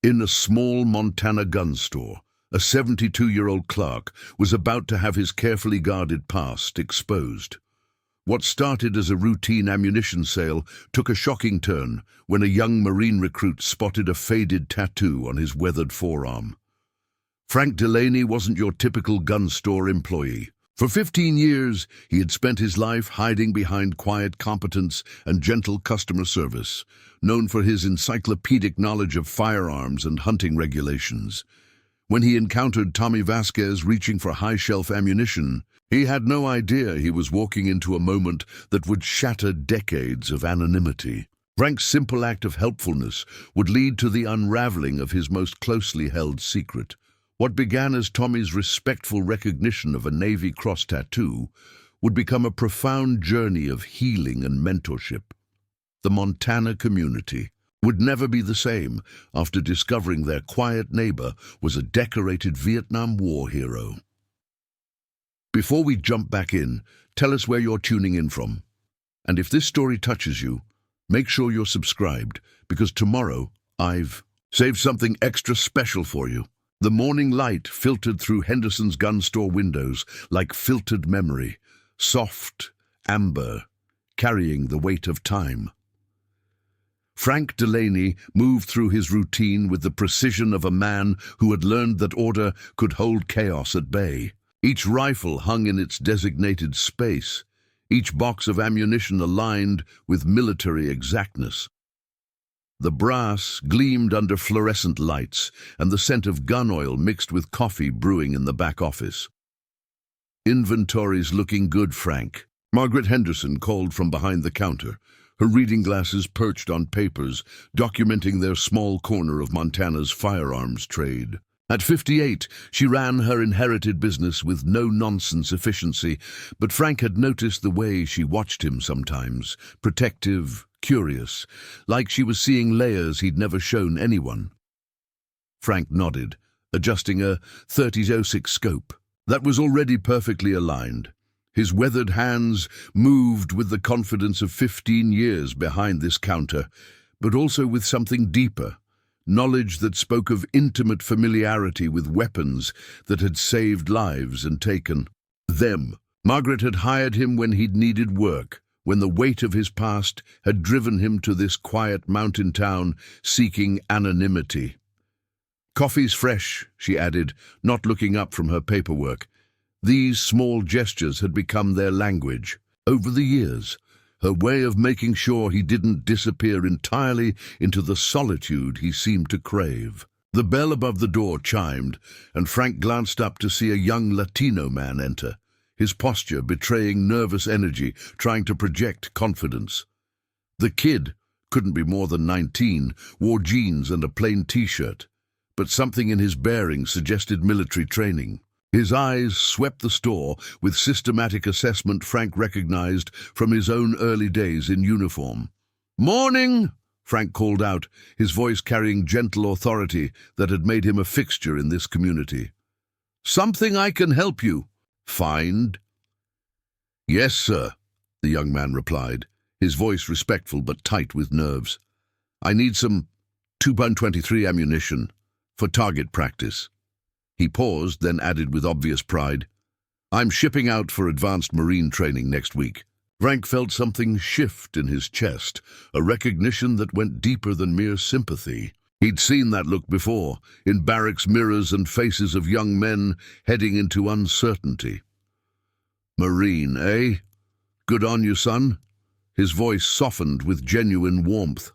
In a small Montana gun store, a 72-year-old clerk was about to have his carefully guarded past exposed. What started as a routine ammunition sale took a shocking turn when a young Marine recruit spotted a faded tattoo on his weathered forearm. Frank Delaney wasn't your typical gun store employee. For 15 years, he had spent his life hiding behind quiet competence and gentle customer service, known for his encyclopedic knowledge of firearms and hunting regulations. When he encountered Tommy Vasquez reaching for high-shelf ammunition, he had no idea he was walking into a moment that would shatter decades of anonymity. Frank's simple act of helpfulness would lead to the unraveling of his most closely held secret. What began as Tommy's respectful recognition of a Navy Cross tattoo would become a profound journey of healing and mentorship. The Montana community would never be the same after discovering their quiet neighbor was a decorated Vietnam War hero. Before we jump back in, tell us where you're tuning in from. And if this story touches you, make sure you're subscribed, because tomorrow I've saved something extra special for you. The morning light filtered through Henderson's gun store windows like filtered memory, soft, amber, carrying the weight of time. Frank Delaney moved through his routine with the precision of a man who had learned that order could hold chaos at bay. Each rifle hung in its designated space, each box of ammunition aligned with military exactness. The brass gleamed under fluorescent lights, and the scent of gun oil mixed with coffee brewing in the back office. "Inventory's looking good, Frank," Margaret Henderson called from behind the counter, her reading glasses perched on papers, documenting their small corner of Montana's firearms trade. At 58, she ran her inherited business with no-nonsense efficiency, but Frank had noticed the way she watched him sometimes, protective, curious, like she was seeing layers he'd never shown anyone. Frank nodded, adjusting a 30-06 scope. That was already perfectly aligned. His weathered hands moved with the confidence of 15 years behind this counter, but also with something deeper, knowledge that spoke of intimate familiarity with weapons that had saved lives and taken them. Margaret had hired him when he'd needed work, when the weight of his past had driven him to this quiet mountain town seeking anonymity. "Coffee's fresh," she added, not looking up from her paperwork. These small gestures had become their language. Over the years, her way of making sure he didn't disappear entirely into the solitude he seemed to crave. The bell above the door chimed, and Frank glanced up to see a young Latino man enter, his posture betraying nervous energy, trying to project confidence. The kid, couldn't be more than 19, wore jeans and a plain t-shirt, but something in his bearing suggested military training. His eyes swept the store with systematic assessment Frank recognized from his own early days in uniform. "Morning!" Frank called out, his voice carrying gentle authority that had made him a fixture in this community. "Something I can help you find?" "Yes, sir," the young man replied, his voice respectful but tight with nerves. "I need some 2.23 ammunition for target practice." He paused, then added with obvious pride, "I'm shipping out for advanced Marine training next week." Frank felt something shift in his chest, a recognition that went deeper than mere sympathy. He'd seen that look before, in barracks mirrors and faces of young men heading into uncertainty. "Marine, eh? Good on you, son." His voice softened with genuine warmth.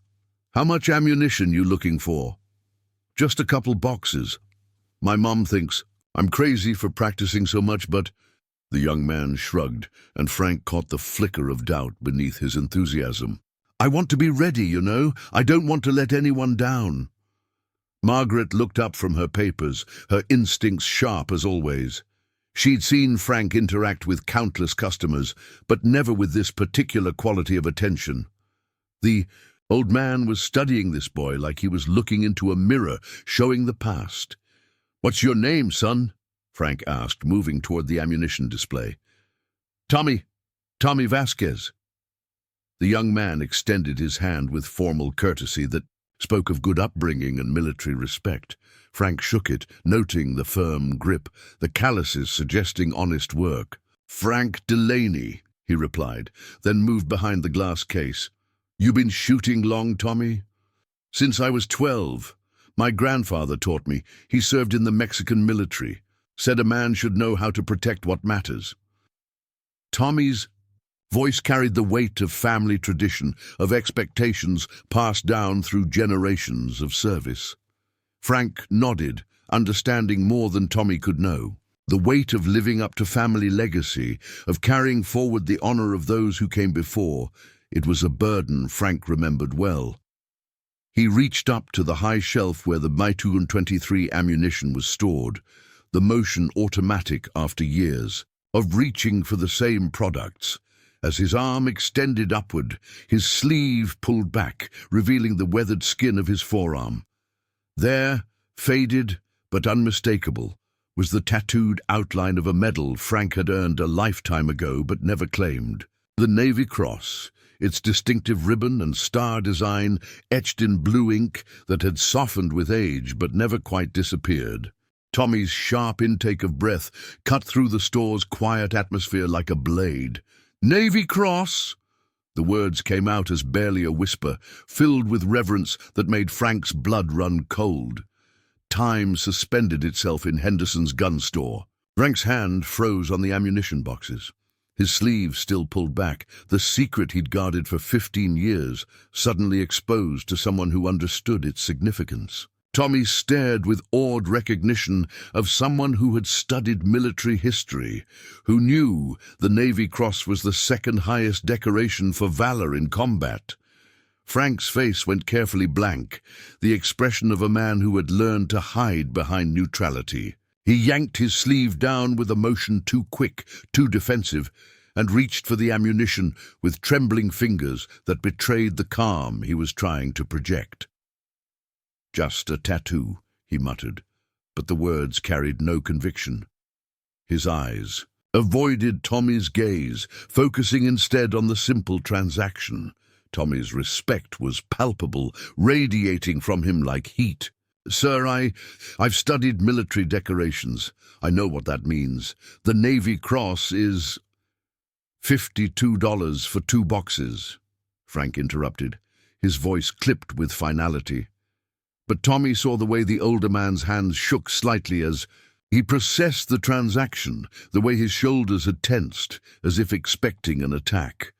"How much ammunition you looking for?" "Just a couple boxes. My mom thinks I'm crazy for practicing so much, but—" The young man shrugged, and Frank caught the flicker of doubt beneath his enthusiasm. "I want to be ready, you know. I don't want to let anyone down." Margaret looked up from her papers, her instincts sharp as always. She'd seen Frank interact with countless customers, but never with this particular quality of attention. The old man was studying this boy like he was looking into a mirror, showing the past. "What's your name, son?" Frank asked, moving toward the ammunition display. Tommy Vasquez." The young man extended his hand with formal courtesy that spoke of good upbringing and military respect. Frank shook it, noting the firm grip, the calluses suggesting honest work. "Frank Delaney," he replied, then moved behind the glass case. "You been shooting long, Tommy?" "Since I was 12. My grandfather taught me. He served in the Mexican military. Said a man should know how to protect what matters." Tommy's voice carried the weight of family tradition, of expectations passed down through generations of service. Frank nodded, understanding more than Tommy could know. The weight of living up to family legacy, of carrying forward the honor of those who came before, it was a burden Frank remembered well. He reached up to the high shelf where the .223 ammunition was stored, the motion automatic after years of reaching for the same products. As his arm extended upward, his sleeve pulled back, revealing the weathered skin of his forearm. There, faded but unmistakable, was the tattooed outline of a medal Frank had earned a lifetime ago but never claimed. The Navy Cross, its distinctive ribbon and star design etched in blue ink that had softened with age but never quite disappeared. Tommy's sharp intake of breath cut through the store's quiet atmosphere like a blade. "Navy Cross!" The words came out as barely a whisper, filled with reverence that made Frank's blood run cold. Time suspended itself in Henderson's gun store. Frank's hand froze on the ammunition boxes. His sleeve still pulled back, the secret he'd guarded for 15 years, suddenly exposed to someone who understood its significance. Tommy stared with awed recognition of someone who had studied military history, who knew the Navy Cross was the second highest decoration for valor in combat. Frank's face went carefully blank, the expression of a man who had learned to hide behind neutrality. He yanked his sleeve down with a motion too quick, too defensive, and reached for the ammunition with trembling fingers that betrayed the calm he was trying to project. "Just a tattoo," he muttered, but the words carried no conviction. His eyes avoided Tommy's gaze, focusing instead on the simple transaction. Tommy's respect was palpable, radiating from him like heat. "Sir, I've studied military decorations. I know what that means. The Navy Cross is $52 for 2 boxes, Frank interrupted, his voice clipped with finality. But Tommy saw the way the older man's hands shook slightly as he processed the transaction, the way his shoulders had tensed, as if expecting an attack.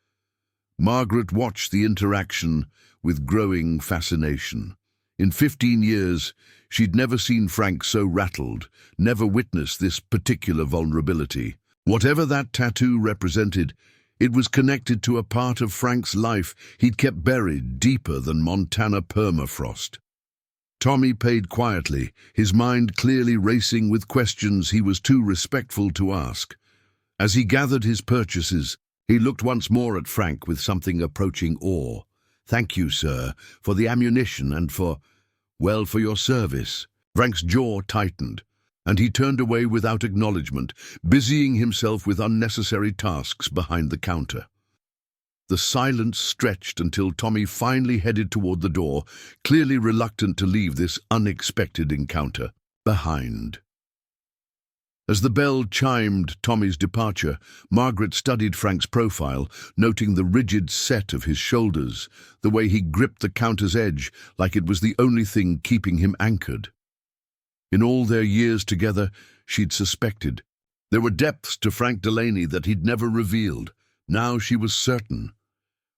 Margaret watched the interaction with growing fascination. In 15 years, she'd never seen Frank so rattled, never witnessed this particular vulnerability. Whatever that tattoo represented, it was connected to a part of Frank's life he'd kept buried deeper than Montana permafrost. Tommy paid quietly, his mind clearly racing with questions he was too respectful to ask. As he gathered his purchases, he looked once more at Frank with something approaching awe. "Thank you, sir, for the ammunition and for your service." Frank's jaw tightened, and he turned away without acknowledgement, busying himself with unnecessary tasks behind the counter. The silence stretched until Tommy finally headed toward the door, clearly reluctant to leave this unexpected encounter behind. As the bell chimed Tommy's departure, Margaret studied Frank's profile, noting the rigid set of his shoulders, the way he gripped the counter's edge like it was the only thing keeping him anchored. In all their years together, she'd suspected. There were depths to Frank Delaney that he'd never revealed. Now she was certain.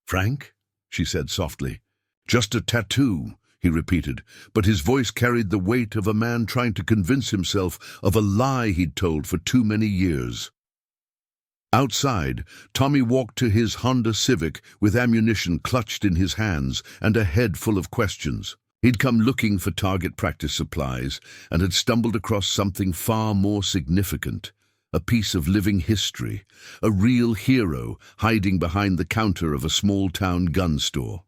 "Frank?" she said softly. "Just a tattoo," he repeated, but his voice carried the weight of a man trying to convince himself of a lie he'd told for too many years. Outside, Tommy walked to his Honda Civic with ammunition clutched in his hands and a head full of questions. He'd come looking for target practice supplies and had stumbled across something far more significant. A piece of living history, a real hero hiding behind the counter of a small-town gun store.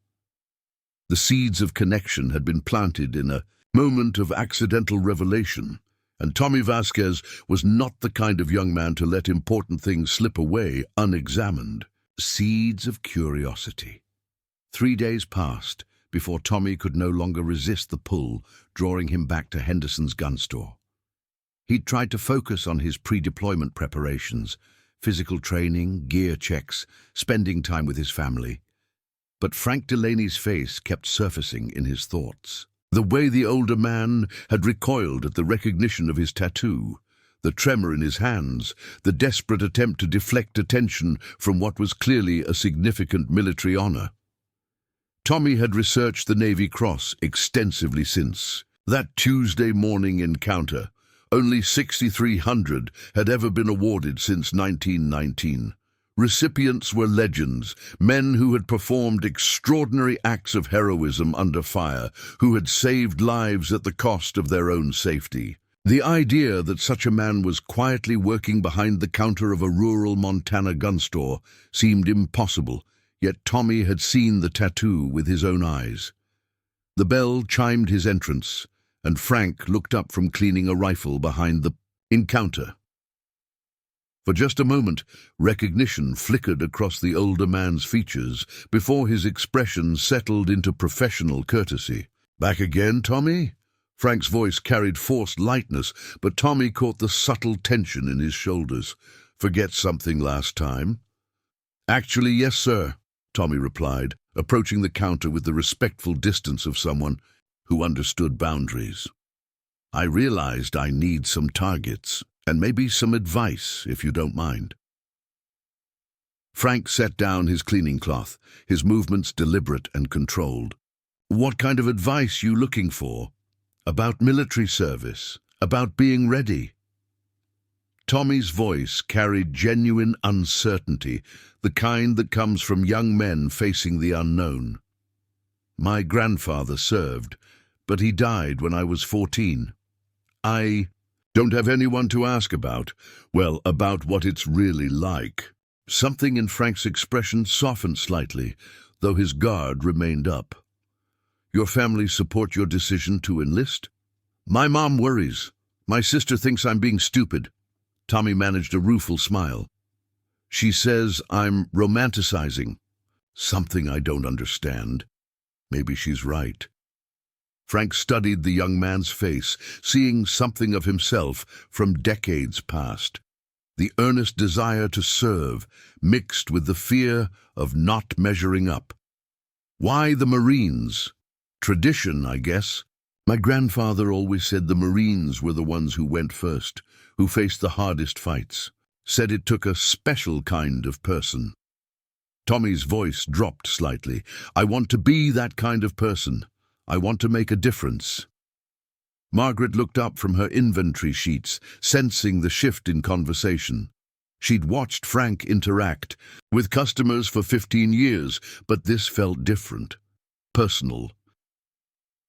The seeds of connection had been planted in a moment of accidental revelation, and Tommy Vasquez was not the kind of young man to let important things slip away unexamined. Seeds of curiosity. 3 days passed, before Tommy could no longer resist the pull, drawing him back to Henderson's gun store. He'd tried to focus on his pre-deployment preparations, physical training, gear checks, spending time with his family. But Frank Delaney's face kept surfacing in his thoughts. The way the older man had recoiled at the recognition of his tattoo, the tremor in his hands, the desperate attempt to deflect attention from what was clearly a significant military honor. Tommy had researched the Navy Cross extensively since that Tuesday morning encounter. Only 6,300 had ever been awarded since 1919. Recipients were legends, men who had performed extraordinary acts of heroism under fire, who had saved lives at the cost of their own safety. The idea that such a man was quietly working behind the counter of a rural Montana gun store seemed impossible, yet Tommy had seen the tattoo with his own eyes. The bell chimed his entrance, and Frank looked up from cleaning a rifle behind the encounter. For just a moment, recognition flickered across the older man's features before his expression settled into professional courtesy. "Back again, Tommy?" Frank's voice carried forced lightness, but Tommy caught the subtle tension in his shoulders. "Forget something last time?" "Actually, yes, sir," Tommy replied, approaching the counter with the respectful distance of someone who understood boundaries. "I realized I need some targets, and maybe some advice, if you don't mind." Frank set down his cleaning cloth, his movements deliberate and controlled. "What kind of advice you looking for? About military service? About being ready?" Tommy's voice carried genuine uncertainty, the kind that comes from young men facing the unknown. "My grandfather served, but he died when I was 14. I don't have anyone to ask about, well, about what it's really like." Something in Frank's expression softened slightly, though his guard remained up. "Your family support your decision to enlist?" "My mom worries. My sister thinks I'm being stupid." Tommy managed a rueful smile. "She says I'm romanticizing. Something I don't understand. Maybe she's right." Frank studied the young man's face, seeing something of himself from decades past. The earnest desire to serve, mixed with the fear of not measuring up. "Why the Marines?" "Tradition, I guess. My grandfather always said the Marines were the ones who went first, who faced the hardest fights. Said it took a special kind of person." Tommy's voice dropped slightly. "I want to be that kind of person. I want to make a difference." Margaret looked up from her inventory sheets, sensing the shift in conversation. She'd watched Frank interact with customers for 15 years, but this felt different, personal.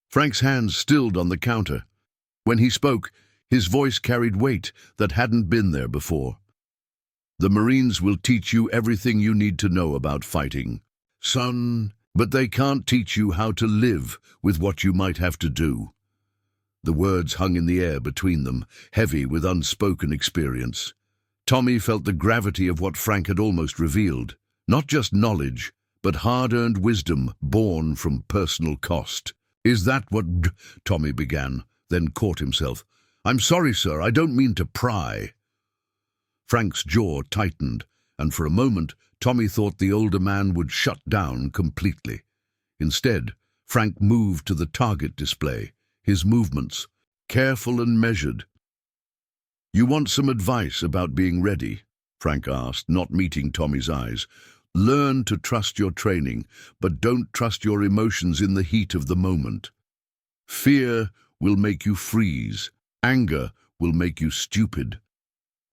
Frank's hands stilled on the counter. When he spoke, his voice carried weight that hadn't been there before. "The Marines will teach you everything you need to know about fighting, son, but they can't teach you how to live with what you might have to do." The words hung in the air between them, heavy with unspoken experience. Tommy felt the gravity of what Frank had almost revealed. Not just knowledge, but hard-earned wisdom born from personal cost. "Is that what—" Tommy began, then caught himself. "I'm sorry, sir, I don't mean to pry." Frank's jaw tightened, and for a moment Tommy thought the older man would shut down completely. Instead, Frank moved to the target display, his movements careful and measured. "You want some advice about being ready?" Frank asked, not meeting Tommy's eyes. "Learn to trust your training, but don't trust your emotions in the heat of the moment. Fear will make you freeze. Anger will make you stupid.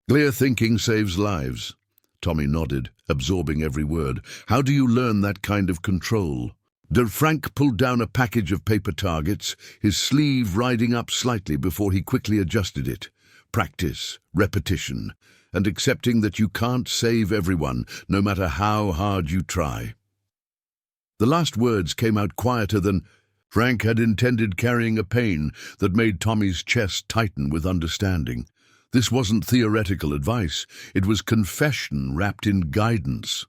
Clear thinking saves lives." Tommy nodded, absorbing every word. "How do you learn that kind of control?" Frank pulled down a package of paper targets, his sleeve riding up slightly before he quickly adjusted it. "Practice, repetition, and accepting that you can't save everyone, no matter how hard you try." The last words came out quieter than Frank had intended, carrying a pain that made Tommy's chest tighten with understanding. This wasn't theoretical advice, it was confession wrapped in guidance.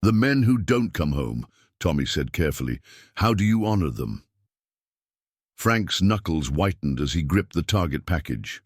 "The men who don't come home," Tommy said carefully. "How do you honor them?" Frank's knuckles whitened as he gripped the target package.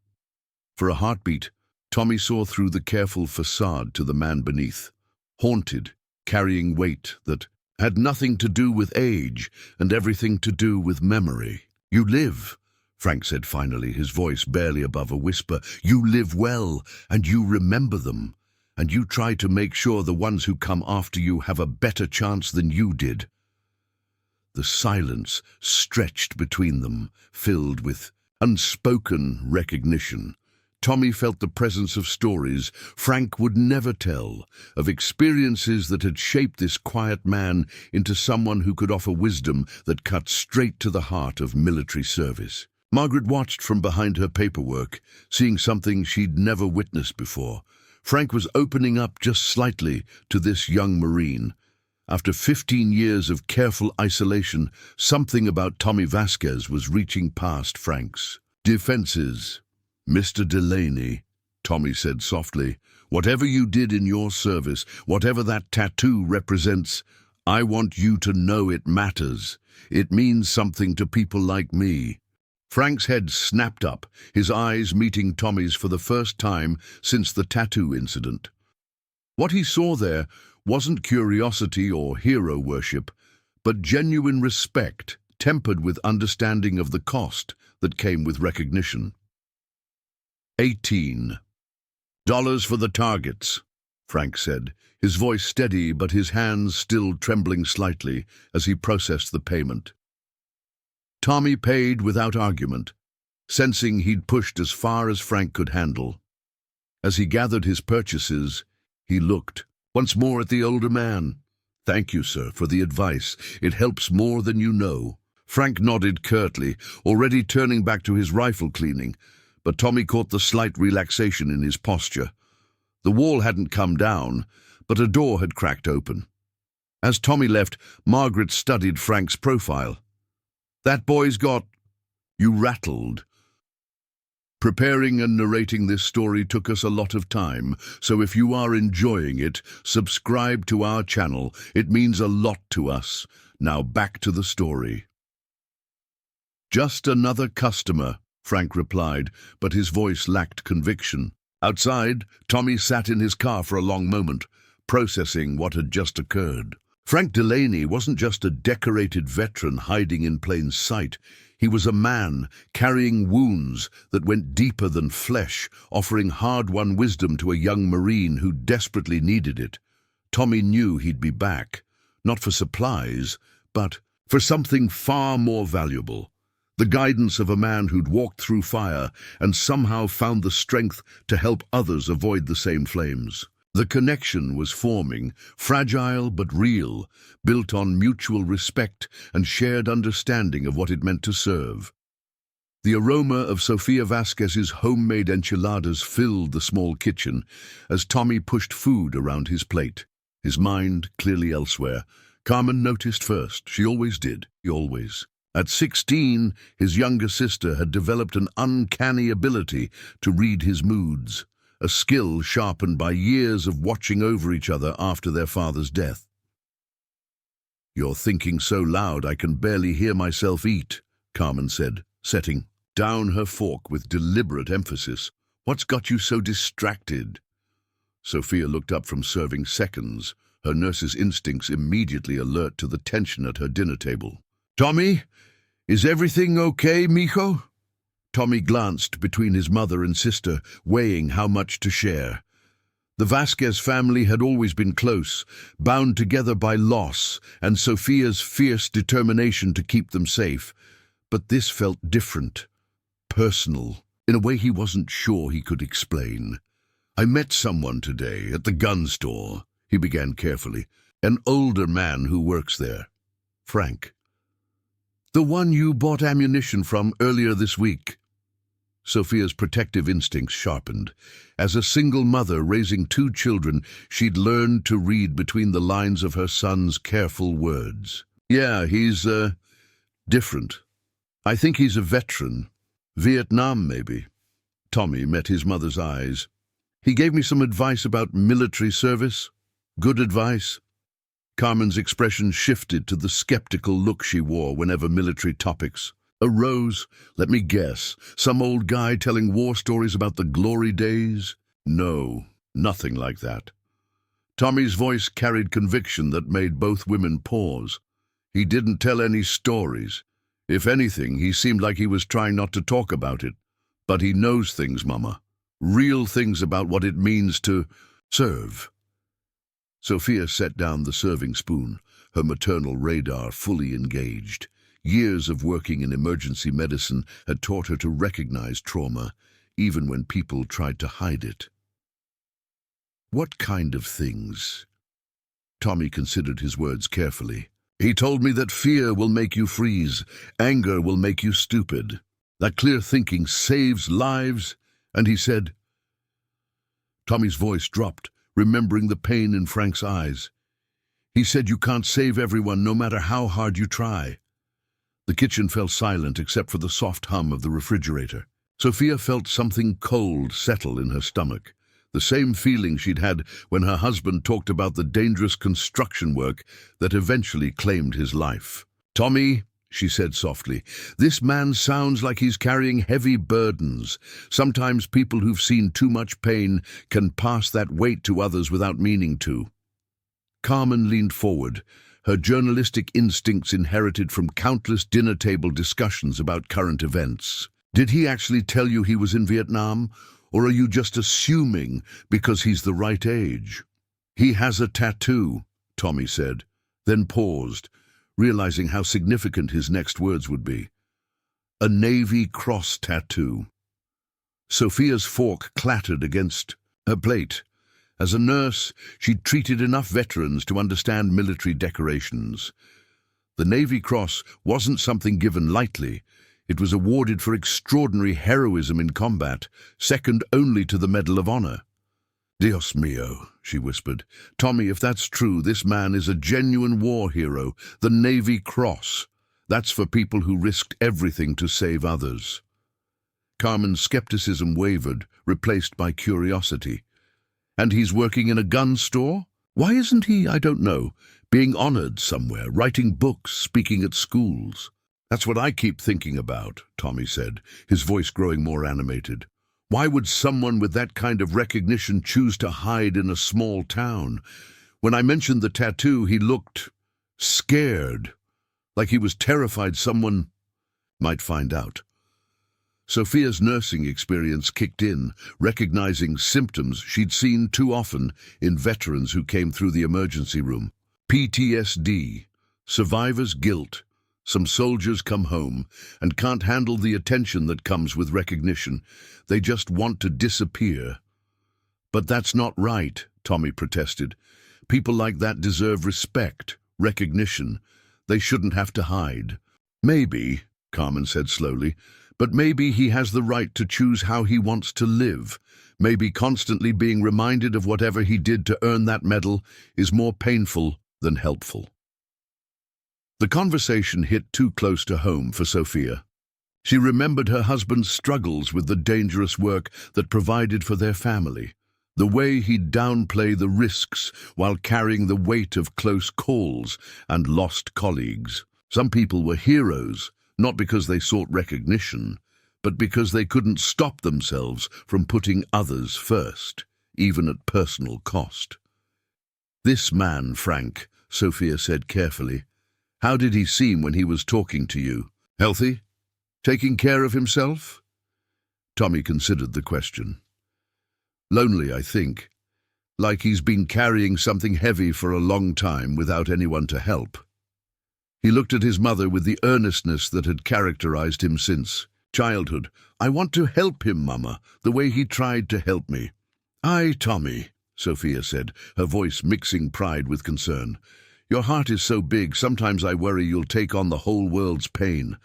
For a heartbeat, Tommy saw through the careful facade to the man beneath, haunted, carrying weight that had nothing to do with age and everything to do with memory. "You live," Frank said finally, his voice barely above a whisper. "You live well, and you remember them, and you try to make sure the ones who come after you have a better chance than you did." The silence stretched between them, filled with unspoken recognition. Tommy felt the presence of stories Frank would never tell, of experiences that had shaped this quiet man into someone who could offer wisdom that cut straight to the heart of military service. Margaret watched from behind her paperwork, seeing something she'd never witnessed before. Frank was opening up just slightly to this young Marine. After 15 years of careful isolation, something about Tommy Vasquez was reaching past Frank's defenses. "Mr. Delaney," Tommy said softly, "whatever you did in your service, whatever that tattoo represents, I want you to know it matters. It means something to people like me." Frank's head snapped up, his eyes meeting Tommy's for the first time since the tattoo incident. What he saw there wasn't curiosity or hero worship, but genuine respect, tempered with understanding of the cost that came with recognition. $18 for the targets, Frank said, his voice steady but his hands still trembling slightly as he processed the payment. Tommy paid without argument, sensing he'd pushed as far as Frank could handle. As he gathered his purchases, he looked once more at the older man. "Thank you, sir, for the advice. It helps more than you know." Frank nodded curtly, already turning back to his rifle cleaning, but Tommy caught the slight relaxation in his posture. The wall hadn't come down, but a door had cracked open. As Tommy left, Margaret studied Frank's profile. "That boy's got—" "You rattled." Preparing and narrating this story took us a lot of time, so if you are enjoying it, subscribe to our channel. It means a lot to us. Now back to the story. "Just another customer," Frank replied, but his voice lacked conviction. Outside, Tommy sat in his car for a long moment, processing what had just occurred. Frank Delaney wasn't just a decorated veteran hiding in plain sight. He was a man carrying wounds that went deeper than flesh, offering hard-won wisdom to a young Marine who desperately needed it. Tommy knew he'd be back, not for supplies, but for something far more valuable. The guidance of a man who'd walked through fire and somehow found the strength to help others avoid the same flames. The connection was forming, fragile but real, built on mutual respect and shared understanding of what it meant to serve. The aroma of Sofia Vasquez's homemade enchiladas filled the small kitchen as Tommy pushed food around his plate, his mind clearly elsewhere. Carmen noticed first. She always did, always. At 16, his younger sister had developed an uncanny ability to read his moods, a skill sharpened by years of watching over each other after their father's death. "You're thinking so loud I can barely hear myself eat," Carmen said, setting down her fork with deliberate emphasis. "What's got you so distracted?" Sophia looked up from serving seconds, her nurse's instincts immediately alert to the tension at her dinner table. "Tommy, is everything okay, mijo?" Tommy glanced between his mother and sister, weighing how much to share. The Vasquez family had always been close, bound together by loss and Sophia's fierce determination to keep them safe. But this felt different, personal, in a way he wasn't sure he could explain. "I met someone today at the gun store," he began carefully. "An older man who works there. Frank. The one you bought ammunition from earlier this week." Sophia's protective instincts sharpened. As a single mother raising 2 children, she'd learned to read between the lines of her son's careful words. "Yeah, he's, different. I think he's a veteran. Vietnam, maybe." Tommy met his mother's eyes. "He gave me some advice about military service. Good advice." Carmen's expression shifted to the skeptical look she wore whenever military topics arose. Let me guess, some old guy telling war stories about the glory days? No, nothing like that. Tommy's voice carried conviction that made both women pause. He didn't tell any stories. If anything, he seemed like he was trying not to talk about it. But he knows things, Mama. Real things about what it means to serve. Sophia set down the serving spoon, her maternal radar fully engaged. Years of working in emergency medicine had taught her to recognize trauma, even when people tried to hide it. What kind of things? Tommy considered his words carefully. He told me that fear will make you freeze, anger will make you stupid, that clear thinking saves lives, and he said... Tommy's voice dropped, remembering the pain in Frank's eyes. He said you can't save everyone no matter how hard you try. The kitchen fell silent except for the soft hum of the refrigerator. Sophia felt something cold settle in her stomach, the same feeling she'd had when her husband talked about the dangerous construction work that eventually claimed his life. "Tommy," she said softly, "this man sounds like he's carrying heavy burdens. Sometimes people who've seen too much pain can pass that weight to others without meaning to." Carmen leaned forward, her journalistic instincts inherited from countless dinner-table discussions about current events. "Did he actually tell you he was in Vietnam, or are you just assuming because he's the right age?" "He has a tattoo," Tommy said, then paused, realizing how significant his next words would be. "A Navy Cross tattoo." Sophia's fork clattered against her plate. As a nurse, she'd treated enough veterans to understand military decorations. The Navy Cross wasn't something given lightly. It was awarded for extraordinary heroism in combat, second only to the Medal of Honor. "Dios mío," she whispered. "Tommy, if that's true, this man is a genuine war hero. The Navy Cross. That's for people who risked everything to save others." Carmen's skepticism wavered, replaced by curiosity. "And he's working in a gun store? Why isn't he, I don't know, being honored somewhere, writing books, speaking at schools?" "That's what I keep thinking about," Tommy said, his voice growing more animated. "Why would someone with that kind of recognition choose to hide in a small town? When I mentioned the tattoo, he looked scared, like he was terrified someone might find out." Sophia's nursing experience kicked in, recognizing symptoms she'd seen too often in veterans who came through the emergency room. PTSD, survivor's guilt. Some soldiers come home and can't handle the attention that comes with recognition. They just want to disappear. "But that's not right," Tommy protested. "People like that deserve respect, recognition. They shouldn't have to hide." "Maybe," Carmen said slowly, "but maybe he has the right to choose how he wants to live. Maybe constantly being reminded of whatever he did to earn that medal is more painful than helpful." The conversation hit too close to home for Sophia. She remembered her husband's struggles with the dangerous work that provided for their family, the way he'd downplay the risks while carrying the weight of close calls and lost colleagues. Some people were heroes, not because they sought recognition, but because they couldn't stop themselves from putting others first, even at personal cost. "This man, Frank," Sophia said carefully, "how did he seem when he was talking to you? Healthy? Taking care of himself?" Tommy considered the question. "Lonely, I think. Like he's been carrying something heavy for a long time without anyone to help." He looked at his mother with the earnestness that had characterized him since childhood. "I want to help him, Mama, the way he tried to help me." "Aye, Tommy," Sophia said, her voice mixing pride with concern. "Your heart is so big, sometimes I worry you'll take on the whole world's pain."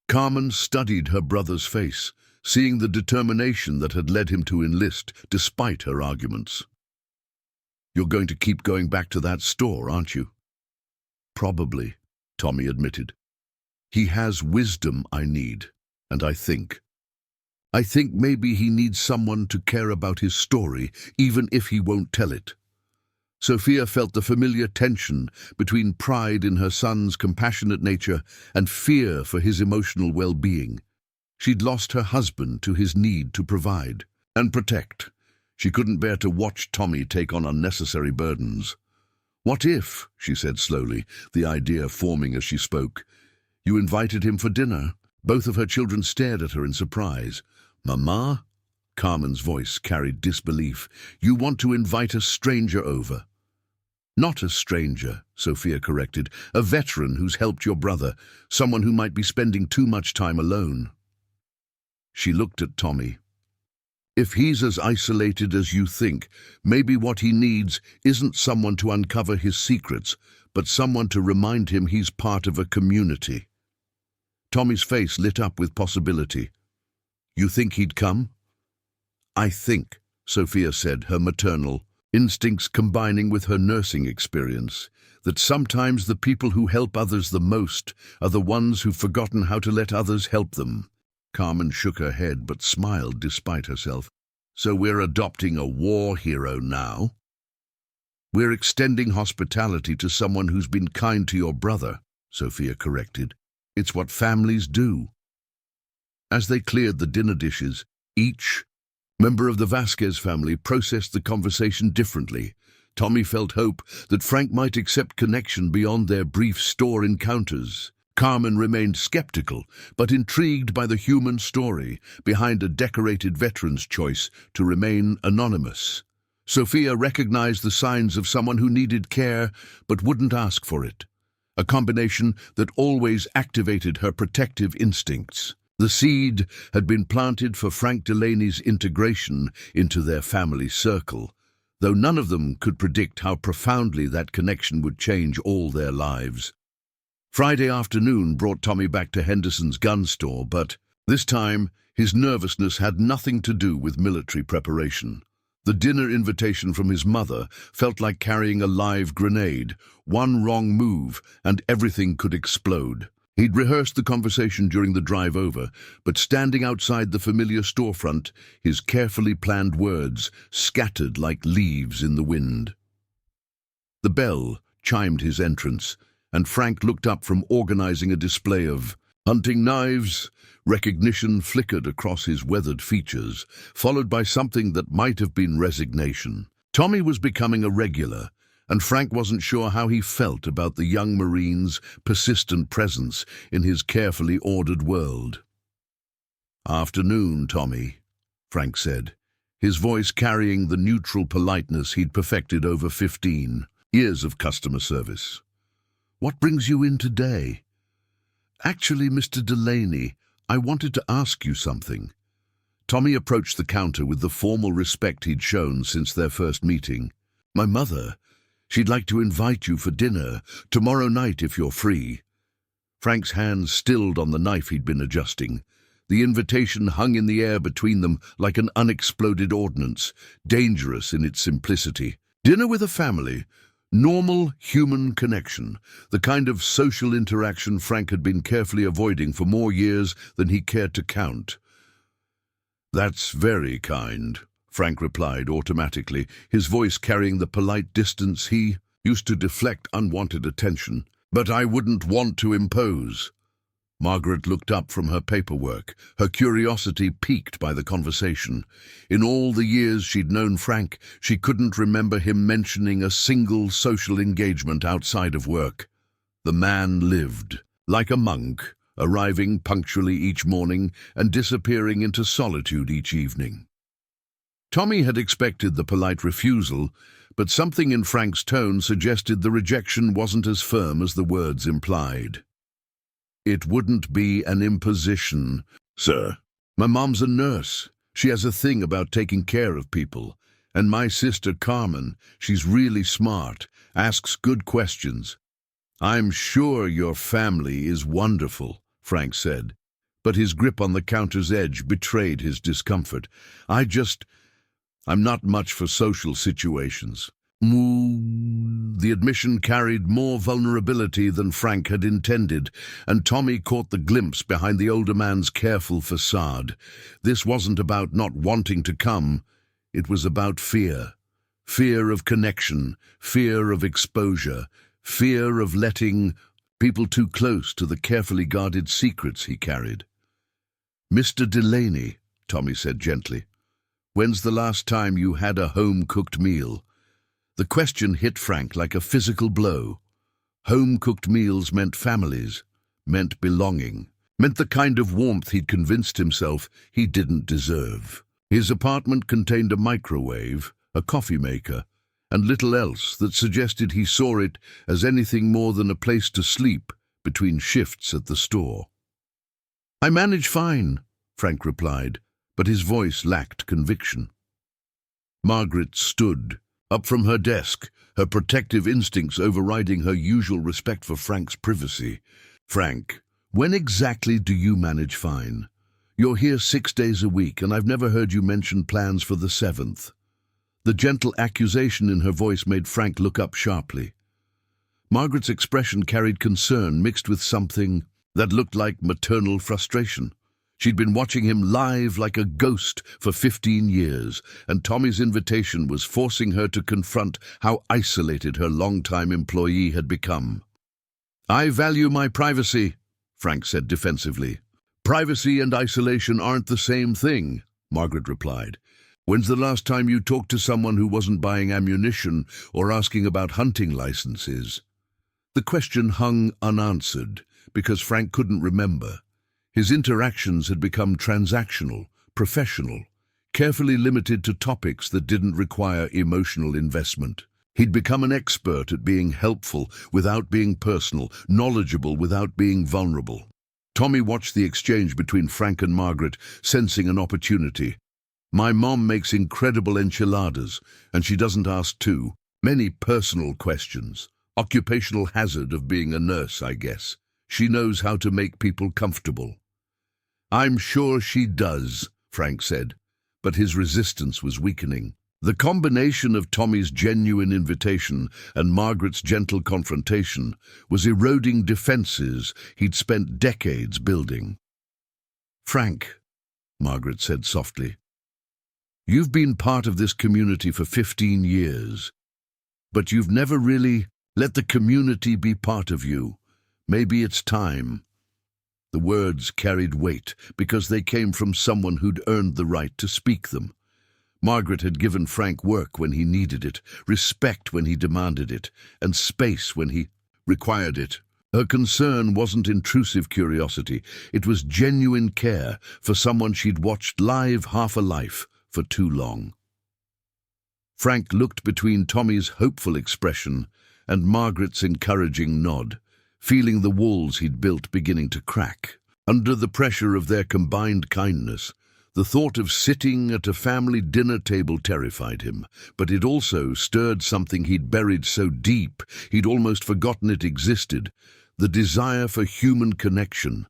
Carmen studied her brother's face, seeing the determination that had led him to enlist despite her arguments. "You're going to keep going back to that store, aren't you?" "Probably," Tommy admitted. "He has wisdom I need, and I think maybe he needs someone to care about his story, even if he won't tell it. Sophia felt the familiar tension between pride in her son's compassionate nature and fear for his emotional well-being. She'd lost her husband to his need to provide and protect. She couldn't bear to watch Tommy take on unnecessary burdens. "What if," she said slowly, the idea forming as she spoke, "you invited him for dinner?" Both of her children stared at her in surprise. "Mama?" Carmen's voice carried disbelief. "You want to invite a stranger over?" "Not a stranger," Sophia corrected. "A veteran who's helped your brother, someone who might be spending too much time alone." She looked at Tommy. "If he's as isolated as you think, maybe what he needs isn't someone to uncover his secrets, but someone to remind him he's part of a community." Tommy's face lit up with possibility. "You think he'd come?" "I think," Sophia said, her maternal instincts combining with her nursing experience, "that sometimes the people who help others the most are the ones who've forgotten how to let others help them." Carmen shook her head but smiled despite herself. "So we're adopting a war hero now?" "We're extending hospitality to someone who's been kind to your brother," Sophia corrected. "It's what families do." As they cleared the dinner dishes, each member of the Vasquez family processed the conversation differently. Tommy felt hope that Frank might accept connection beyond their brief store encounters. Carmen remained skeptical, but intrigued by the human story behind a decorated veteran's choice to remain anonymous. Sophia recognized the signs of someone who needed care but wouldn't ask for it, a combination that always activated her protective instincts. The seed had been planted for Frank Delaney's integration into their family circle, though none of them could predict how profoundly that connection would change all their lives. Friday afternoon brought Tommy back to Henderson's gun store, but this time his nervousness had nothing to do with military preparation. The dinner invitation from his mother felt like carrying a live grenade. One wrong move and everything could explode. He'd rehearsed the conversation during the drive over, but standing outside the familiar storefront, his carefully planned words scattered like leaves in the wind. The bell chimed his entrance, and Frank looked up from organizing a display of hunting knives. Recognition flickered across his weathered features, followed by something that might have been resignation. Tommy was becoming a regular, and Frank wasn't sure how he felt about the young Marine's persistent presence in his carefully ordered world. "Afternoon, Tommy," Frank said, his voice carrying the neutral politeness he'd perfected over 15 years of customer service. "What brings you in today?" "Actually, Mr. Delaney, I wanted to ask you something." Tommy approached the counter with the formal respect he'd shown since their first meeting. "My mother, she'd like to invite you for dinner tomorrow night if you're free." Frank's hands stilled on the knife he'd been adjusting. The invitation hung in the air between them like an unexploded ordnance, dangerous in its simplicity. Dinner with a family. Normal human connection, the kind of social interaction Frank had been carefully avoiding for more years than he cared to count. "That's very kind," Frank replied automatically, his voice carrying the polite distance he used to deflect unwanted attention. "But I wouldn't want to impose." Margaret looked up from her paperwork, her curiosity piqued by the conversation. In all the years she'd known Frank, she couldn't remember him mentioning a single social engagement outside of work. The man lived, like a monk, arriving punctually each morning and disappearing into solitude each evening. Tommy had expected the polite refusal, but something in Frank's tone suggested the rejection wasn't as firm as the words implied. "It wouldn't be an imposition, sir. My mom's a nurse. She has a thing about taking care of people. And my sister Carmen, she's really smart, asks good questions." "I'm sure your family is wonderful," Frank said, but his grip on the counter's edge betrayed his discomfort. I'm not much for social situations." The admission carried more vulnerability than Frank had intended, and Tommy caught the glimpse behind the older man's careful facade. This wasn't about not wanting to come, it was about fear. Fear of connection, fear of exposure, fear of letting people too close to the carefully guarded secrets he carried. "Mr. Delaney," Tommy said gently, "when's the last time you had a home-cooked meal?" The question hit Frank like a physical blow. Home-cooked meals meant families, meant belonging, meant the kind of warmth he'd convinced himself he didn't deserve. His apartment contained a microwave, a coffee maker, and little else that suggested he saw it as anything more than a place to sleep between shifts at the store. "I manage fine," Frank replied, but his voice lacked conviction. Margaret stood up from her desk, her protective instincts overriding her usual respect for Frank's privacy. "Frank, when exactly do you manage fine? You're here 6 days a week, and I've never heard you mention plans for the 7th. The gentle accusation in her voice made Frank look up sharply. Margaret's expression carried concern mixed with something that looked like maternal frustration. She'd been watching him live like a ghost for 15 years, and Tommy's invitation was forcing her to confront how isolated her longtime employee had become. "I value my privacy," Frank said defensively. "Privacy and isolation aren't the same thing," Margaret replied. "When's the last time you talked to someone who wasn't buying ammunition or asking about hunting licenses?" The question hung unanswered because Frank couldn't remember. His interactions had become transactional, professional, carefully limited to topics that didn't require emotional investment. He'd become an expert at being helpful without being personal, knowledgeable without being vulnerable. Tommy watched the exchange between Frank and Margaret, sensing an opportunity. "My mom makes incredible enchiladas, and she doesn't ask too many personal questions. Occupational hazard of being a nurse, I guess. She knows how to make people comfortable." "I'm sure she does," Frank said, but his resistance was weakening. The combination of Tommy's genuine invitation and Margaret's gentle confrontation was eroding defenses he'd spent decades building. "Frank," Margaret said softly, "you've been part of this community for 15 years, but you've never really let the community be part of you. Maybe it's time." The words carried weight because they came from someone who'd earned the right to speak them. Margaret had given Frank work when he needed it, respect when he demanded it, and space when he required it. Her concern wasn't intrusive curiosity, it was genuine care for someone she'd watched live half a life for too long. Frank looked between Tommy's hopeful expression and Margaret's encouraging nod, feeling the walls he'd built beginning to crack. Under the pressure of their combined kindness, the thought of sitting at a family dinner table terrified him, but it also stirred something he'd buried so deep he'd almost forgotten it existed, the desire for human connection.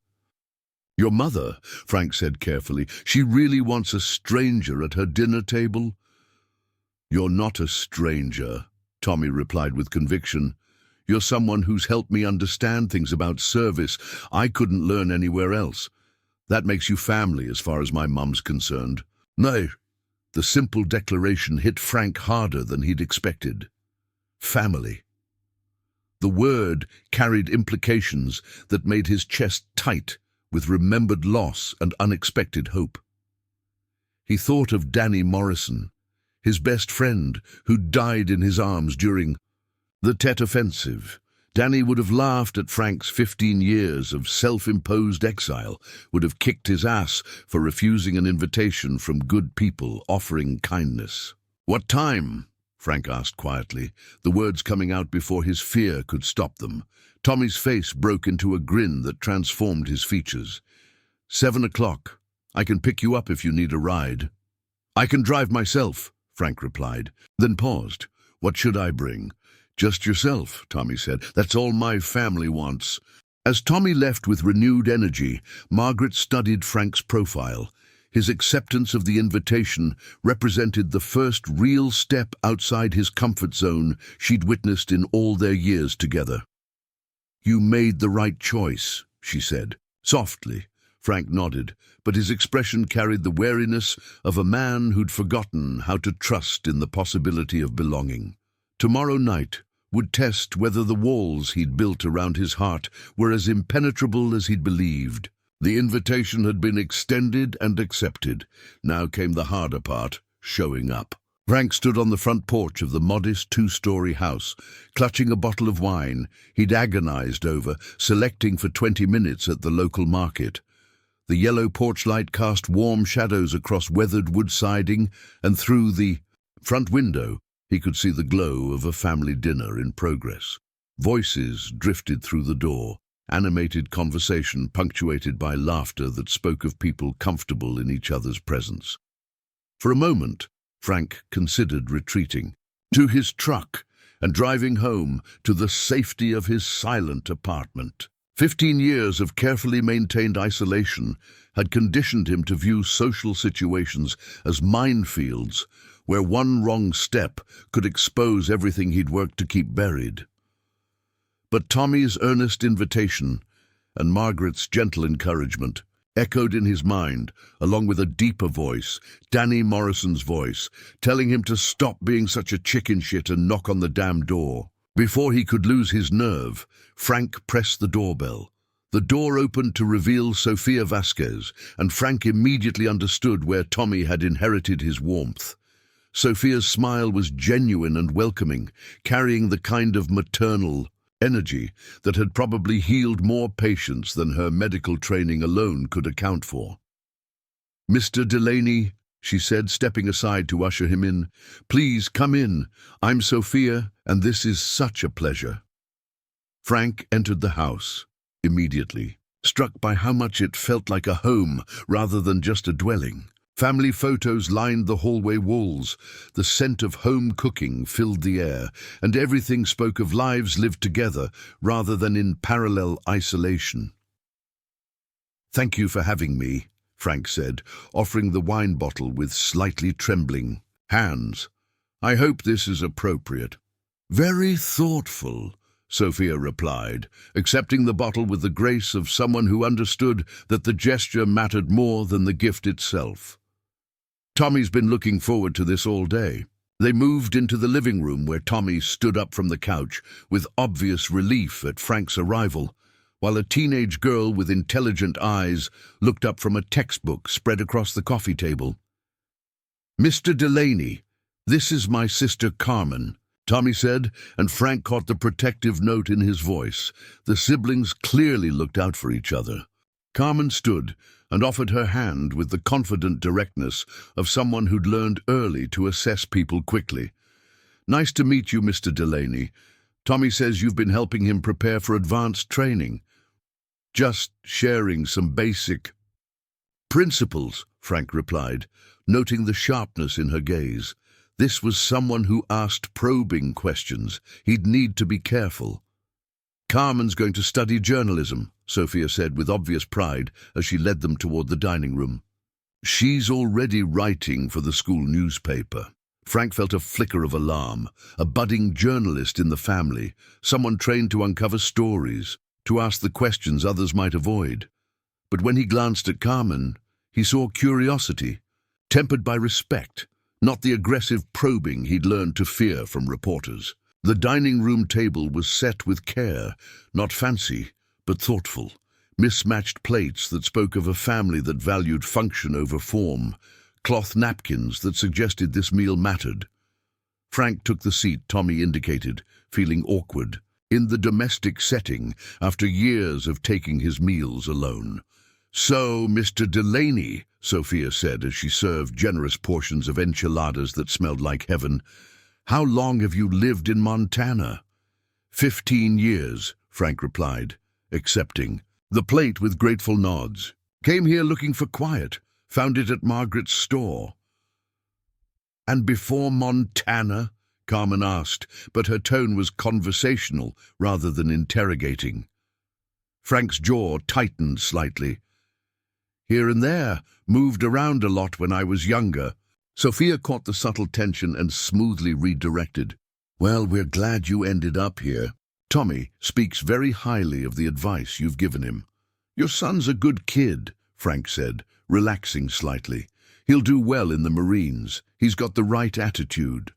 "Your mother," Frank said carefully, "she really wants a stranger at her dinner table?" "You're not a stranger," Tommy replied with conviction. "You're someone who's helped me understand things about service I couldn't learn anywhere else. That makes you family as far as my mum's concerned." "No." The simple declaration hit Frank harder than he'd expected. Family. The word carried implications that made his chest tight with remembered loss and unexpected hope. He thought of Danny Morrison, his best friend who died in his arms during the Tet Offensive. Danny would have laughed at Frank's 15 years of self-imposed exile, would have kicked his ass for refusing an invitation from good people offering kindness. "What time?" Frank asked quietly, the words coming out before his fear could stop them. Tommy's face broke into a grin that transformed his features. 7 o'clock. I can pick you up if you need a ride." "I can drive myself," Frank replied, then paused. "What should I bring?" "Just yourself," Tommy said. "That's all my family wants." As Tommy left with renewed energy, Margaret studied Frank's profile. His acceptance of the invitation represented the first real step outside his comfort zone she'd witnessed in all their years together. "You made the right choice," she said, softly, Frank nodded, but his expression carried the wariness of a man who'd forgotten how to trust in the possibility of belonging. Tomorrow night would test whether the walls he'd built around his heart were as impenetrable as he'd believed. The invitation had been extended and accepted. Now came the harder part, showing up. Frank stood on the front porch of the modest two-story house, clutching a bottle of wine he'd agonized over, selecting for 20 minutes at the local market. The yellow porch light cast warm shadows across weathered wood siding, and through the front window he could see the glow of a family dinner in progress. Voices drifted through the door, animated conversation punctuated by laughter that spoke of people comfortable in each other's presence. For a moment, Frank considered retreating to his truck and driving home to the safety of his silent apartment. 15 years of carefully maintained isolation had conditioned him to view social situations as minefields where one wrong step could expose everything he'd worked to keep buried. But Tommy's earnest invitation and Margaret's gentle encouragement echoed in his mind, along with a deeper voice, Danny Morrison's voice, telling him to stop being such a chicken shit and knock on the damn door. Before he could lose his nerve, Frank pressed the doorbell. The door opened to reveal Tommy Vasquez, and Frank immediately understood where Tommy had inherited his warmth. Sophia's smile was genuine and welcoming, carrying the kind of maternal energy that had probably healed more patients than her medical training alone could account for. "Mr. Delaney," she said, stepping aside to usher him in. "Please come in. I'm Sophia, and this is such a pleasure." Frank entered the house immediately, struck by how much it felt like a home rather than just a dwelling. Family photos lined the hallway walls, the scent of home cooking filled the air, and everything spoke of lives lived together rather than in parallel isolation. "Thank you for having me," Frank said, offering the wine bottle with slightly trembling hands. "I hope this is appropriate." "Very thoughtful," Sophia replied, accepting the bottle with the grace of someone who understood that the gesture mattered more than the gift itself. "Tommy's been looking forward to this all day." They moved into the living room where Tommy stood up from the couch with obvious relief at Frank's arrival, while a teenage girl with intelligent eyes looked up from a textbook spread across the coffee table. "Mr. Delaney, this is my sister Carmen," Tommy said, and Frank caught the protective note in his voice. The siblings clearly looked out for each other. Carmen stood and offered her hand with the confident directness of someone who'd learned early to assess people quickly. "Nice to meet you, Mr. Delaney. Tommy says you've been helping him prepare for advanced training." "Just sharing some basic principles," Frank replied, noting the sharpness in her gaze. This was someone who asked probing questions. He'd need to be careful. "Carmen's going to study journalism," Sophia said with obvious pride as she led them toward the dining room. "She's already writing for the school newspaper." Frank felt a flicker of alarm. A budding journalist in the family, someone trained to uncover stories, to ask the questions others might avoid. But when he glanced at Carmen, he saw curiosity, tempered by respect, not the aggressive probing he'd learned to fear from reporters. The dining room table was set with care, not fancy, but thoughtful. Mismatched plates that spoke of a family that valued function over form, cloth napkins that suggested this meal mattered. Frank took the seat Tommy indicated, feeling awkward, in the domestic setting after years of taking his meals alone. "So, Mr. Delaney," Sophia said as she served generous portions of enchiladas that smelled like heaven, "how long have you lived in Montana?" 15 years, Frank replied, accepting the plate with grateful nods. "Came here looking for quiet, found it at Margaret's store." "And before Montana?" Carmen asked, but her tone was conversational rather than interrogating. Frank's jaw tightened slightly. "Here and there, moved around a lot when I was younger." Sophia caught the subtle tension and smoothly redirected. "Well, we're glad you ended up here. Tommy speaks very highly of the advice you've given him." "Your son's a good kid," Frank said, relaxing slightly. He'll do well in the Marines. He's got the right attitude.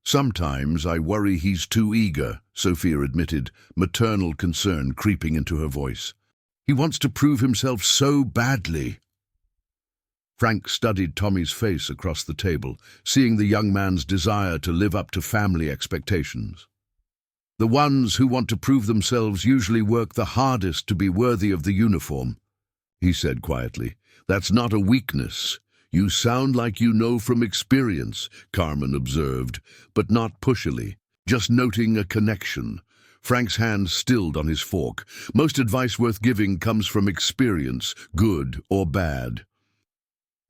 Sometimes I worry he's too eager, Sophia admitted, maternal concern creeping into her voice. He wants to prove himself so badly. Frank studied Tommy's face across the table, seeing the young man's desire to live up to family expectations. The ones who want to prove themselves usually work the hardest to be worthy of the uniform, he said quietly. That's not a weakness. You sound like you know from experience, Carmen observed, but not pushily, just noting a connection. Frank's hand stilled on his fork. Most advice worth giving comes from experience, good or bad.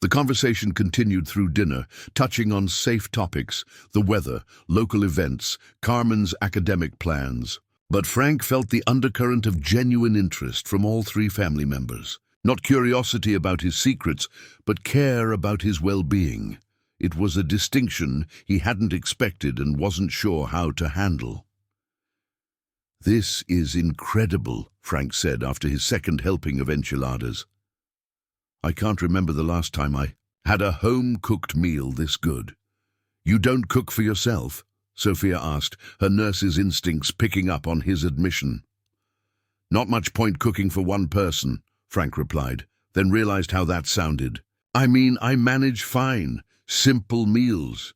The conversation continued through dinner, touching on safe topics, the weather, local events, Carmen's academic plans. But Frank felt the undercurrent of genuine interest from all three family members. Not curiosity about his secrets, but care about his well-being. It was a distinction he hadn't expected and wasn't sure how to handle. "This is incredible," Frank said after his second helping of enchiladas. "I can't remember the last time I had a home-cooked meal this good." "You don't cook for yourself?" Sophia asked, her nurse's instincts picking up on his admission. "Not much point cooking for one person," Frank replied, then realized how that sounded. "I mean, I manage fine. Simple meals."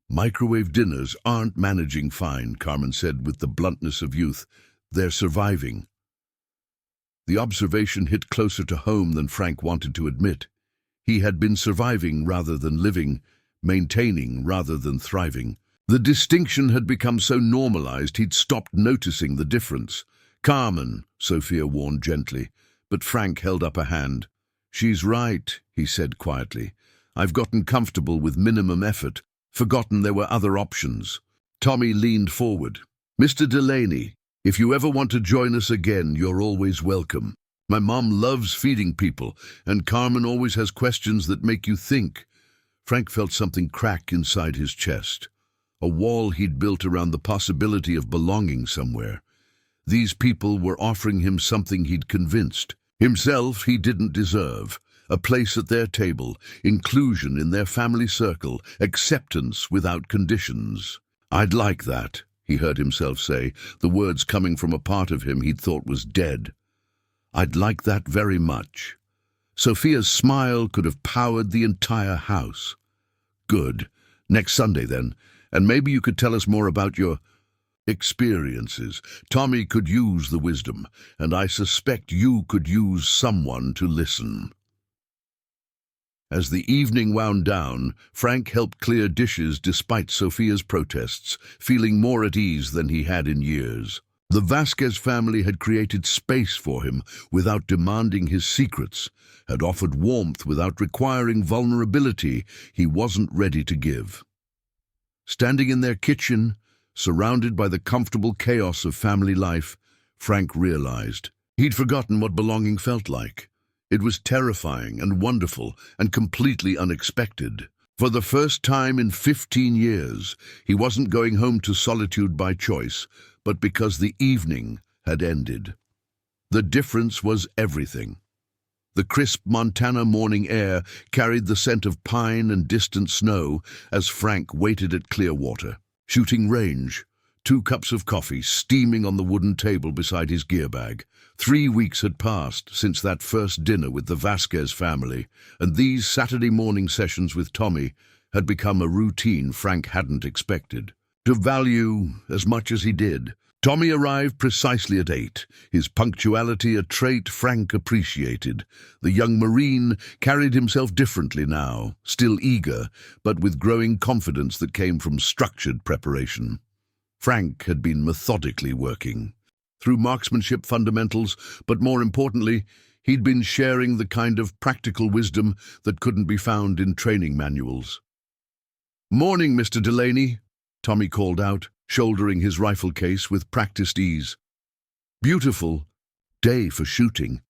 "Microwave dinners aren't managing fine," Carmen said with the bluntness of youth. "They're surviving." The observation hit closer to home than Frank wanted to admit. He had been surviving rather than living, maintaining rather than thriving. The distinction had become so normalized he'd stopped noticing the difference. "Carmen," Sophia warned gently, but Frank held up a hand. "She's right," he said quietly. "I've gotten comfortable with minimum effort, forgotten there were other options." Tommy leaned forward. "Mr. Delaney, if you ever want to join us again, you're always welcome. My mom loves feeding people, and Carmen always has questions that make you think." Frank felt something crack inside his chest. A wall he'd built around the possibility of belonging somewhere. These people were offering him something he'd convinced himself he didn't deserve. A place at their table, inclusion in their family circle, acceptance without conditions. "I'd like that," he heard himself say, the words coming from a part of him he'd thought was dead. "I'd like that very much." Sophia's smile could have powered the entire house. "Good. Next Sunday, then. And maybe you could tell us more about your experiences. Tommy could use the wisdom, and I suspect you could use someone to listen." As the evening wound down, Frank helped clear dishes despite Sophia's protests, feeling more at ease than he had in years. The Vasquez family had created space for him without demanding his secrets, had offered warmth without requiring vulnerability he wasn't ready to give. Standing in their kitchen, surrounded by the comfortable chaos of family life, Frank realized he'd forgotten what belonging felt like. It was terrifying and wonderful and completely unexpected. For the first time in 15 years, he wasn't going home to solitude by choice, but because the evening had ended. The difference was everything. The crisp Montana morning air carried the scent of pine and distant snow as Frank waited at Clearwater. Shooting range, 2 cups of coffee steaming on the wooden table beside his gear bag. 3 weeks had passed since that first dinner with the Vasquez family, and these Saturday morning sessions with Tommy had become a routine Frank hadn't expected to value as much as he did. Tommy arrived precisely at 8, his punctuality a trait Frank appreciated. The young Marine carried himself differently now, still eager, but with growing confidence that came from structured preparation. Frank had been methodically working through marksmanship fundamentals, but more importantly, he'd been sharing the kind of practical wisdom that couldn't be found in training manuals. "Morning, Mr. Delaney," Tommy called out, shouldering his rifle case with practiced ease. "Beautiful day for shooting."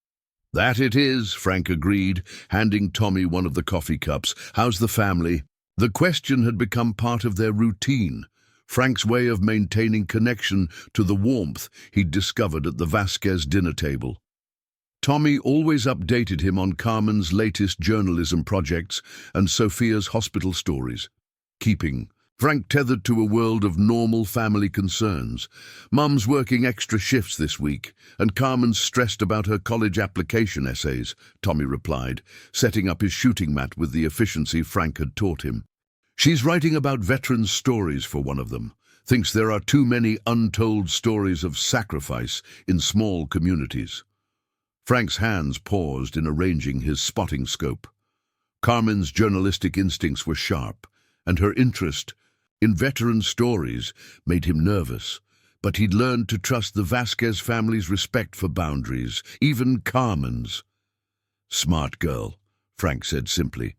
"That it is," Frank agreed, handing Tommy one of the coffee cups. "How's the family?" The question had become part of their routine, Frank's way of maintaining connection to the warmth he'd discovered at the Vasquez dinner table. Tommy always updated him on Carmen's latest journalism projects and Sophia's hospital stories, keeping Frank tethered to a world of normal family concerns. Mum's working extra shifts this week, and Carmen's stressed about her college application essays, Tommy replied, setting up his shooting mat with the efficiency Frank had taught him. She's writing about veterans' stories for one of them. Thinks there are too many untold stories of sacrifice in small communities. Frank's hands paused in arranging his spotting scope. Carmen's journalistic instincts were sharp, and her interest in veteran stories made him nervous, but he'd learned to trust the Vasquez family's respect for boundaries, even Carmen's. "Smart girl," Frank said simply.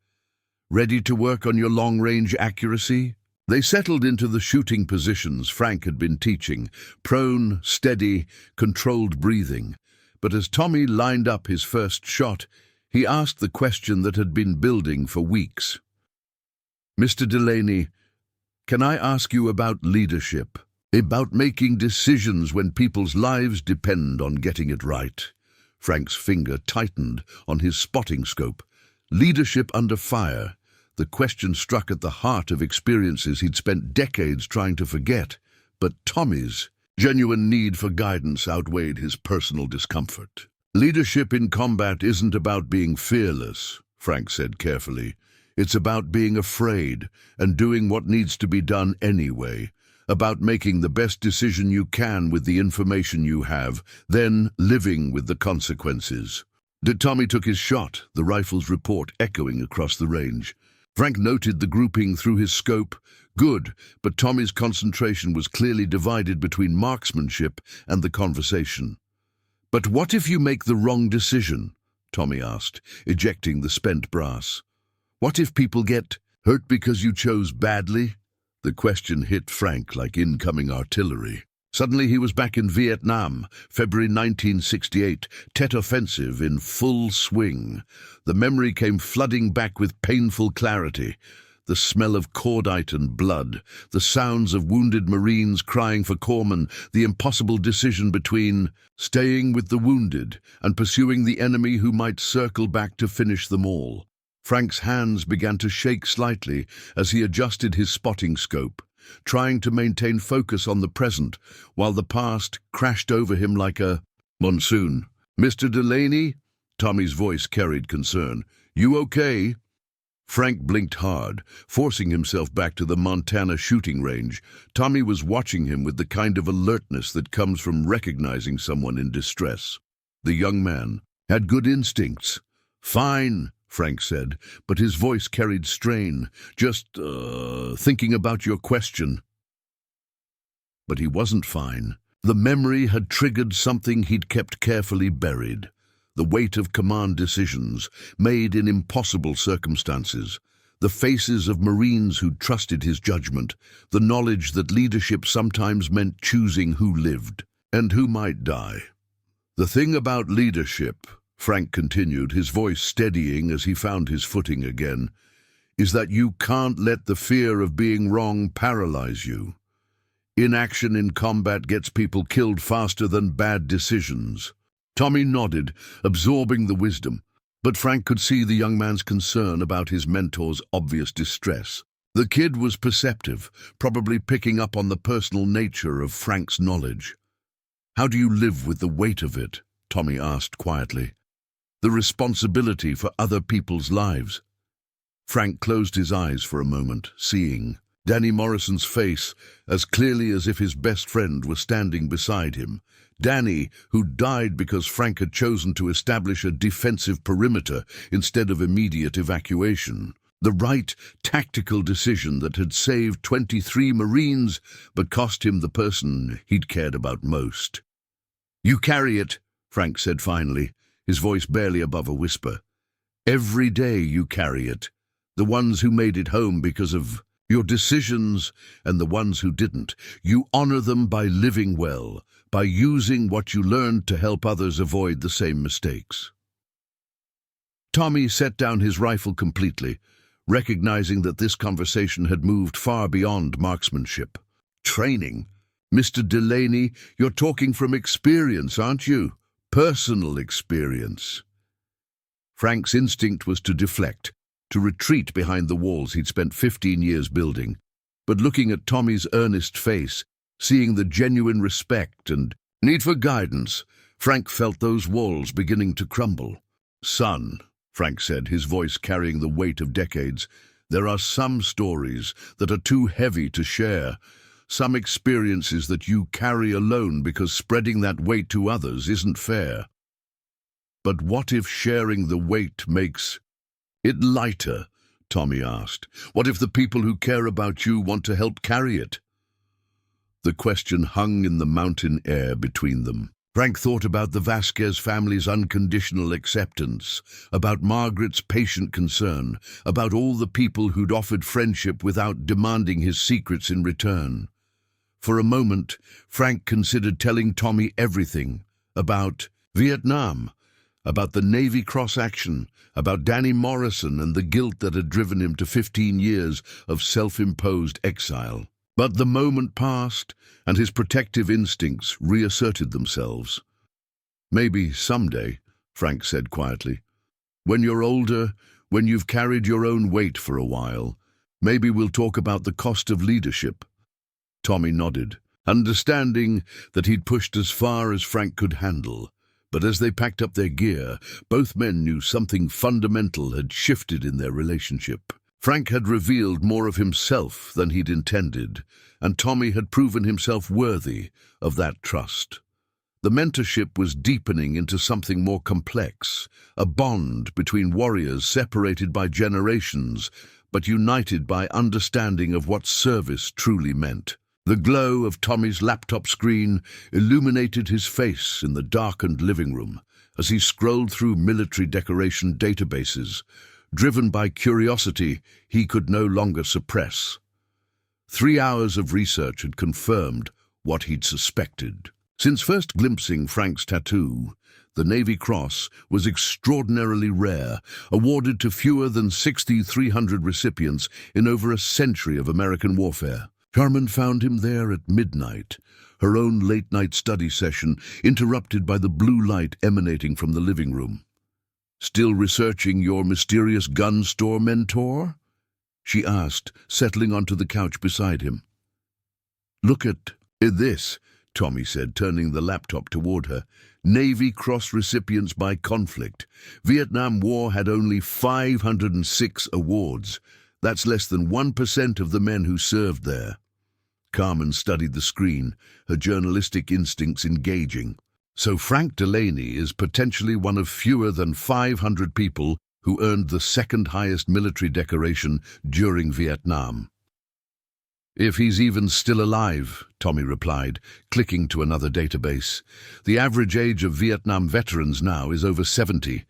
"Ready to work on your long-range accuracy?" They settled into the shooting positions Frank had been teaching, prone, steady, controlled breathing. But as Tommy lined up his first shot, he asked the question that had been building for weeks. "Mr. Delaney, can I ask you about leadership? About making decisions when people's lives depend on getting it right?" Frank's finger tightened on his spotting scope. Leadership under fire. The question struck at the heart of experiences he'd spent decades trying to forget, but Tommy's genuine need for guidance outweighed his personal discomfort. "Leadership in combat isn't about being fearless," Frank said carefully. "It's about being afraid and doing what needs to be done anyway, about making the best decision you can with the information you have, then living with the consequences." Tommy took his shot, the rifle's report echoing across the range. Frank noted the grouping through his scope. Good, but Tommy's concentration was clearly divided between marksmanship and the conversation. "But what if you make the wrong decision?" Tommy asked, ejecting the spent brass. "What if people get hurt because you chose badly?" The question hit Frank like incoming artillery. Suddenly he was back in Vietnam, February 1968, Tet Offensive in full swing. The memory came flooding back with painful clarity. The smell of cordite and blood, the sounds of wounded Marines crying for corpsmen, the impossible decision between staying with the wounded and pursuing the enemy who might circle back to finish them all. Frank's hands began to shake slightly as he adjusted his spotting scope, trying to maintain focus on the present, while the past crashed over him like a monsoon. "Mr. Delaney?" Tommy's voice carried concern. "You okay?" Frank blinked hard, forcing himself back to the Montana shooting range. Tommy was watching him with the kind of alertness that comes from recognizing someone in distress. The young man had good instincts. "Fine," Frank said, but his voice carried strain. "Just, thinking about your question." But he wasn't fine. The memory had triggered something he'd kept carefully buried. The weight of command decisions, made in impossible circumstances. The faces of Marines who'd trusted his judgment. The knowledge that leadership sometimes meant choosing who lived and who might die. "The thing about leadership," Frank continued, his voice steadying as he found his footing again, "is that you can't let the fear of being wrong paralyze you. Inaction in combat gets people killed faster than bad decisions." Tommy nodded, absorbing the wisdom, but Frank could see the young man's concern about his mentor's obvious distress. The kid was perceptive, probably picking up on the personal nature of Frank's knowledge. "How do you live with the weight of it?" Tommy asked quietly. "The responsibility for other people's lives." Frank closed his eyes for a moment, seeing Danny Morrison's face as clearly as if his best friend were standing beside him. Danny, who died because Frank had chosen to establish a defensive perimeter instead of immediate evacuation. The right tactical decision that had saved 23 Marines but cost him the person he'd cared about most. "You carry it," Frank said finally, his voice barely above a whisper. "Every day you carry it. The ones who made it home because of your decisions and the ones who didn't. You honor them by living well, by using what you learned to help others avoid the same mistakes." Tommy set down his rifle completely, recognizing that this conversation had moved far beyond marksmanship. "Training? Mr. Delaney, you're talking from experience, aren't you?" personal experience. Frank's instinct was to deflect, to retreat behind the walls he'd spent 15 years building. But looking at Tommy's earnest face, seeing the genuine respect and need for guidance, Frank felt those walls beginning to crumble. "Son," Frank said, his voice carrying the weight of decades, "there are some stories that are too heavy to share, some experiences that you carry alone because spreading that weight to others isn't fair. But what if sharing the weight makes it lighter?" Tommy asked. "What if the people who care about you want to help carry it?" The question hung in the mountain air between them. Frank thought about the Vasquez family's unconditional acceptance, about Margaret's patient concern, about all the people who'd offered friendship without demanding his secrets in return. For a moment, Frank considered telling Tommy everything about Vietnam, about the Navy Cross action, about Danny Morrison and the guilt that had driven him to 15 years of self-imposed exile. But the moment passed, and his protective instincts reasserted themselves. "Maybe someday," Frank said quietly. "When you're older, when you've carried your own weight for a while, maybe we'll talk about the cost of leadership." Tommy nodded, understanding that he'd pushed as far as Frank could handle. But as they packed up their gear, both men knew something fundamental had shifted in their relationship. Frank had revealed more of himself than he'd intended, and Tommy had proven himself worthy of that trust. The mentorship was deepening into something more complex, a bond between warriors separated by generations, but united by understanding of what service truly meant. The glow of Tommy's laptop screen illuminated his face in the darkened living room as he scrolled through military decoration databases, driven by curiosity he could no longer suppress. 3 hours of research had confirmed what he'd suspected. Since first glimpsing Frank's tattoo, the Navy Cross was extraordinarily rare, awarded to fewer than 6,300 recipients in over a century of American warfare. Carmen found him there at midnight, her own late-night study session interrupted by the blue light emanating from the living room. "Still researching your mysterious gun store mentor?" she asked, settling onto the couch beside him. "Look at this," Tommy said, turning the laptop toward her. "Navy Cross recipients by conflict. Vietnam War had only 506 awards. That's less than 1% of the men who served there." Carmen studied the screen, her journalistic instincts engaging. "So Frank Delaney is potentially one of fewer than 500 people who earned the second highest military decoration during Vietnam." "If he's even still alive," Tommy replied, clicking to another database. "The average age of Vietnam veterans now is over 70.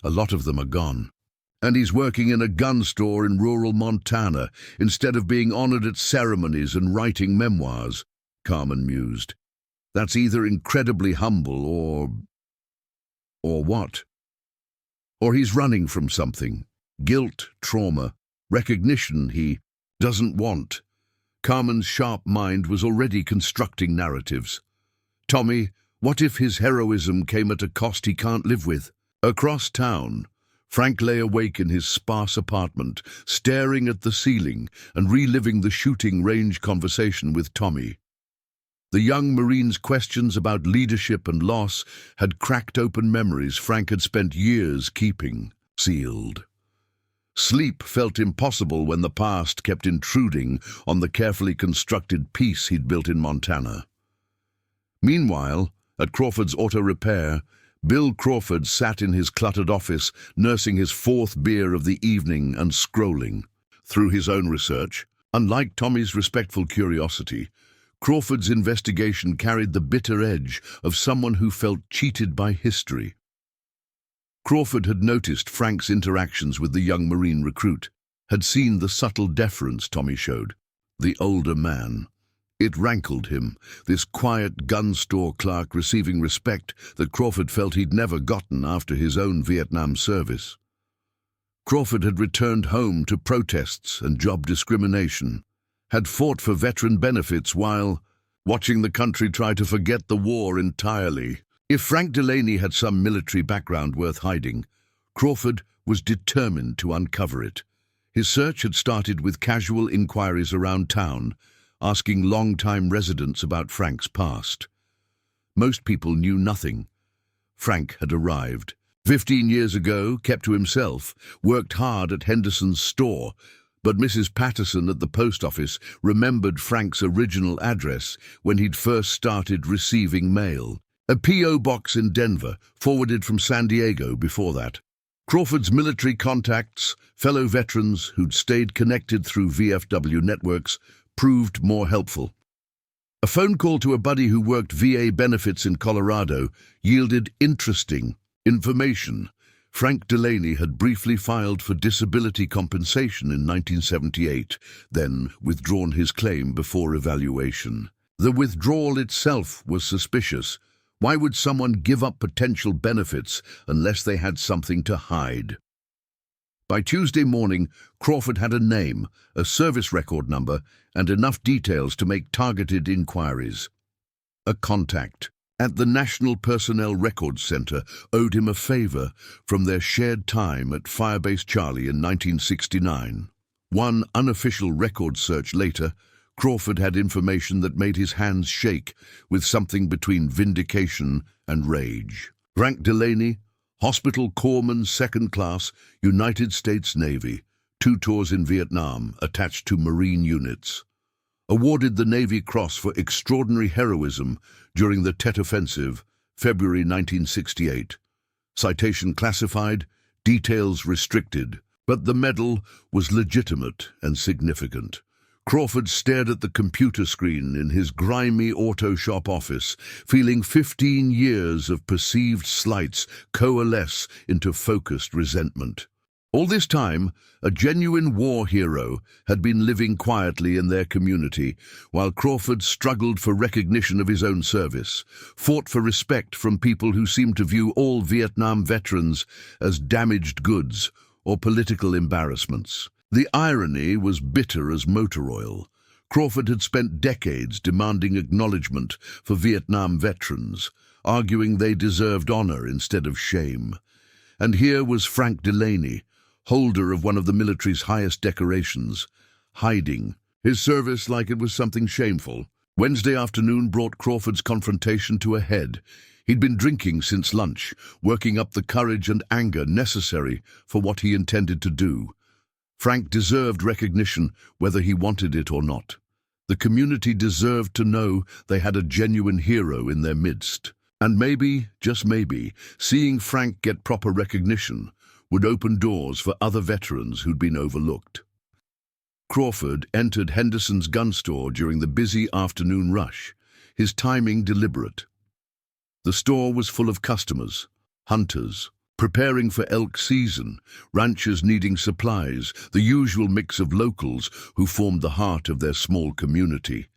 A lot of them are gone. And he's working in a gun store in rural Montana instead of being honored at ceremonies and writing memoirs," Carmen mused. "That's either incredibly humble or what? Or he's running from something. Guilt, trauma, recognition he doesn't want." Carmen's sharp mind was already constructing narratives. "Tommy, what if his heroism came at a cost he can't live with?" Across town, Frank lay awake in his sparse apartment, staring at the ceiling and reliving the shooting range conversation with Tommy. The young Marine's questions about leadership and loss had cracked open memories Frank had spent years keeping sealed. Sleep felt impossible when the past kept intruding on the carefully constructed peace he'd built in Montana. Meanwhile, at Crawford's Auto Repair, Bill Crawford sat in his cluttered office, nursing his fourth beer of the evening and scrolling through his own research. Unlike Tommy's respectful curiosity, Crawford's investigation carried the bitter edge of someone who felt cheated by history. Crawford had noticed Frank's interactions with the young Marine recruit, had seen the subtle deference Tommy showed, the older man. It rankled him, this quiet gun store clerk receiving respect that Crawford felt he'd never gotten after his own Vietnam service. Crawford had returned home to protests and job discrimination, had fought for veteran benefits while watching the country try to forget the war entirely. If Frank Delaney had some military background worth hiding, Crawford was determined to uncover it. His search had started with casual inquiries around town, asking long-time residents about Frank's past. Most people knew nothing. Frank had arrived. 15 years ago, kept to himself, worked hard at Henderson's store, but Mrs. Patterson at the post office remembered Frank's original address when he'd first started receiving mail. A P.O. box in Denver, forwarded from San Diego before that. Crawford's military contacts, fellow veterans who'd stayed connected through VFW networks, proved more helpful. A phone call to a buddy who worked VA benefits in Colorado yielded interesting information. Frank Delaney had briefly filed for disability compensation in 1978, then withdrawn his claim before evaluation. The withdrawal itself was suspicious. Why would someone give up potential benefits unless they had something to hide? By Tuesday morning, Crawford had a name, a service record number, and enough details to make targeted inquiries. A contact at the National Personnel Records Center owed him a favor from their shared time at Firebase Charlie in 1969. One unofficial record search later, Crawford had information that made his hands shake with something between vindication and rage. Frank Delaney, Hospital Corpsman, 2nd Class, United States Navy, 2 tours in Vietnam, attached to Marine units. Awarded the Navy Cross for extraordinary heroism during the Tet Offensive, February 1968. Citation classified, details restricted, but the medal was legitimate and significant. Crawford stared at the computer screen in his grimy auto shop office, feeling 15 years of perceived slights coalesce into focused resentment. All this time, a genuine war hero had been living quietly in their community, while Crawford struggled for recognition of his own service, fought for respect from people who seemed to view all Vietnam veterans as damaged goods or political embarrassments. The irony was bitter as motor oil. Crawford had spent decades demanding acknowledgement for Vietnam veterans, arguing they deserved honor instead of shame. And here was Frank Delaney, holder of one of the military's highest decorations, hiding his service like it was something shameful. Wednesday afternoon brought Crawford's confrontation to a head. He'd been drinking since lunch, working up the courage and anger necessary for what he intended to do. Frank deserved recognition whether he wanted it or not. The community deserved to know they had a genuine hero in their midst. And maybe, just maybe, seeing Frank get proper recognition would open doors for other veterans who'd been overlooked. Crawford entered Henderson's gun store during the busy afternoon rush, his timing deliberate. The store was full of customers, hunters, preparing for elk season, ranchers needing supplies, the usual mix of locals who formed the heart of their small community.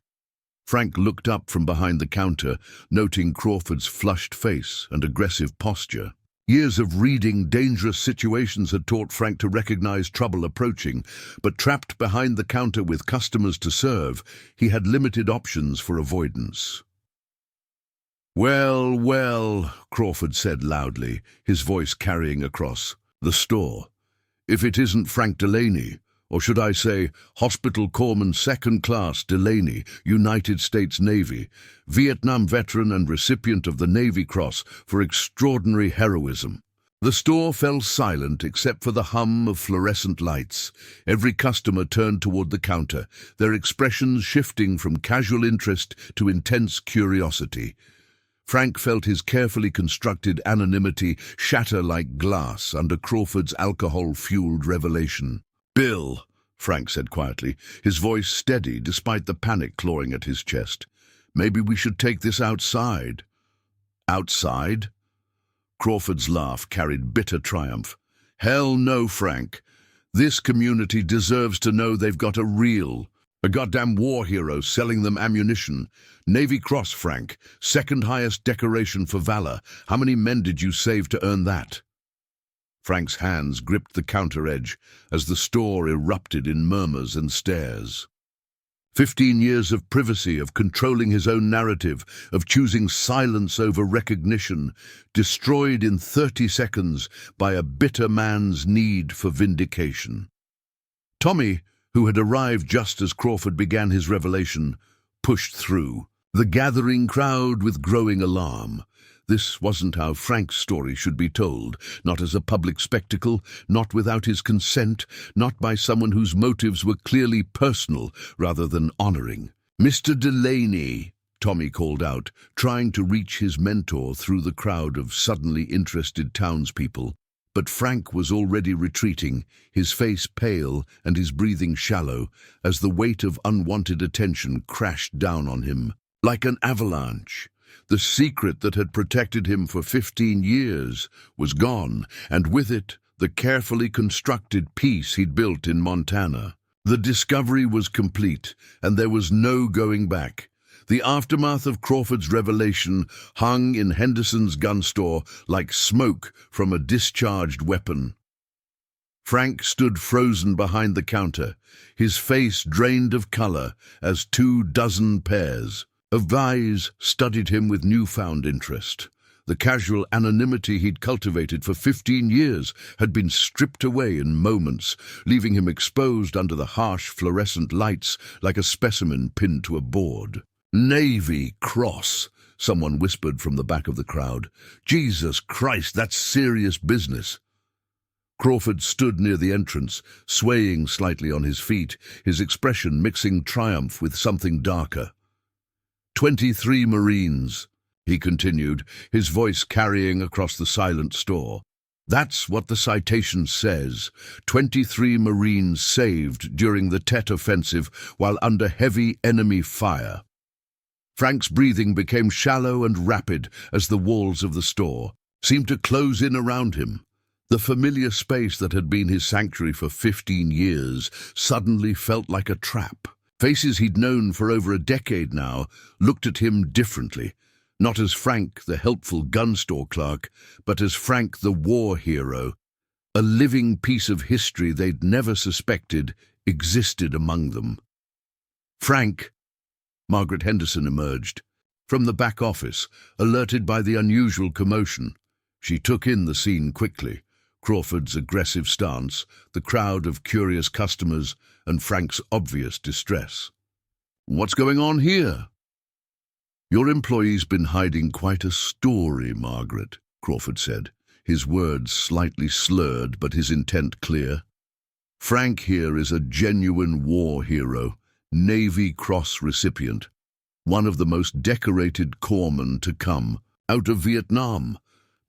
Frank looked up from behind the counter, noting Crawford's flushed face and aggressive posture. Years of reading dangerous situations had taught Frank to recognize trouble approaching, but trapped behind the counter with customers to serve, he had limited options for avoidance. "Well, well," Crawford said loudly, his voice carrying across the store. "If it isn't Frank Delaney, or should I say Hospital Corpsman 2nd Class Delaney, United States Navy, Vietnam veteran and recipient of the Navy Cross for extraordinary heroism." The store fell silent except for the hum of fluorescent lights. Every customer turned toward the counter, their expressions shifting from casual interest to intense curiosity. Frank felt his carefully constructed anonymity shatter like glass under Crawford's alcohol-fueled revelation. "Bill," Frank said quietly, his voice steady despite the panic clawing at his chest. "Maybe we should take this outside." "Outside?" Crawford's laugh carried bitter triumph. "Hell no, Frank. This community deserves to know they've got a goddamn war hero selling them ammunition. Navy Cross, Frank. 2nd highest decoration for valor. How many men did you save to earn that?" Frank's hands gripped the counter edge as the store erupted in murmurs and stares. 15 years of privacy, of controlling his own narrative, of choosing silence over recognition, destroyed in 30 seconds by a bitter man's need for vindication. Tommy, who had arrived just as Crawford began his revelation, pushed through. The gathering crowd with growing alarm. This wasn't how Frank's story should be told, not as a public spectacle, not without his consent, not by someone whose motives were clearly personal rather than honoring. "Mr. Delaney," Tommy called out, trying to reach his mentor through the crowd of suddenly interested townspeople. But Frank was already retreating, his face pale and his breathing shallow, as the weight of unwanted attention crashed down on him. Like an avalanche, the secret that had protected him for 15 years was gone, and with it, the carefully constructed peace he'd built in Montana. The discovery was complete, and there was no going back. The aftermath of Crawford's revelation hung in Henderson's gun store like smoke from a discharged weapon. Frank stood frozen behind the counter, his face drained of color as 24 pairs of eyes studied him with newfound interest. The casual anonymity he'd cultivated for 15 years had been stripped away in moments, leaving him exposed under the harsh fluorescent lights like a specimen pinned to a board. "Navy Cross," someone whispered from the back of the crowd. "Jesus Christ, that's serious business." Crawford stood near the entrance, swaying slightly on his feet, his expression mixing triumph with something darker. 23 Marines, he continued, his voice carrying across the silent store. "That's what the citation says. 23 Marines saved during the Tet Offensive while under heavy enemy fire." Frank's breathing became shallow and rapid as the walls of the store seemed to close in around him. The familiar space that had been his sanctuary for 15 years suddenly felt like a trap. Faces he'd known for over a decade now looked at him differently, not as Frank, the helpful gun store clerk, but as Frank, the war hero, a living piece of history they'd never suspected existed among them. "Frank," Margaret Henderson emerged from the back office, alerted by the unusual commotion. She took in the scene quickly, Crawford's aggressive stance, the crowd of curious customers, and Frank's obvious distress. "What's going on here?" "Your employee's been hiding quite a story, Margaret," Crawford said, his words slightly slurred but his intent clear. "Frank here is a genuine war hero, Navy Cross recipient, one of the most decorated corpsmen to come, out of Vietnam."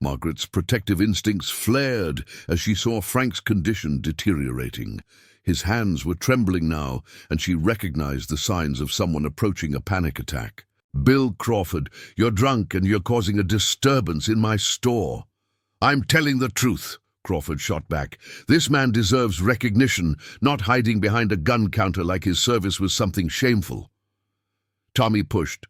Margaret's protective instincts flared as she saw Frank's condition deteriorating. His hands were trembling now, and she recognized the signs of someone approaching a panic attack. "Bill Crawford, you're drunk and you're causing a disturbance in my store." "I'm telling the truth," Crawford shot back. "This man deserves recognition, not hiding behind a gun counter like his service was something shameful." Tommy pushed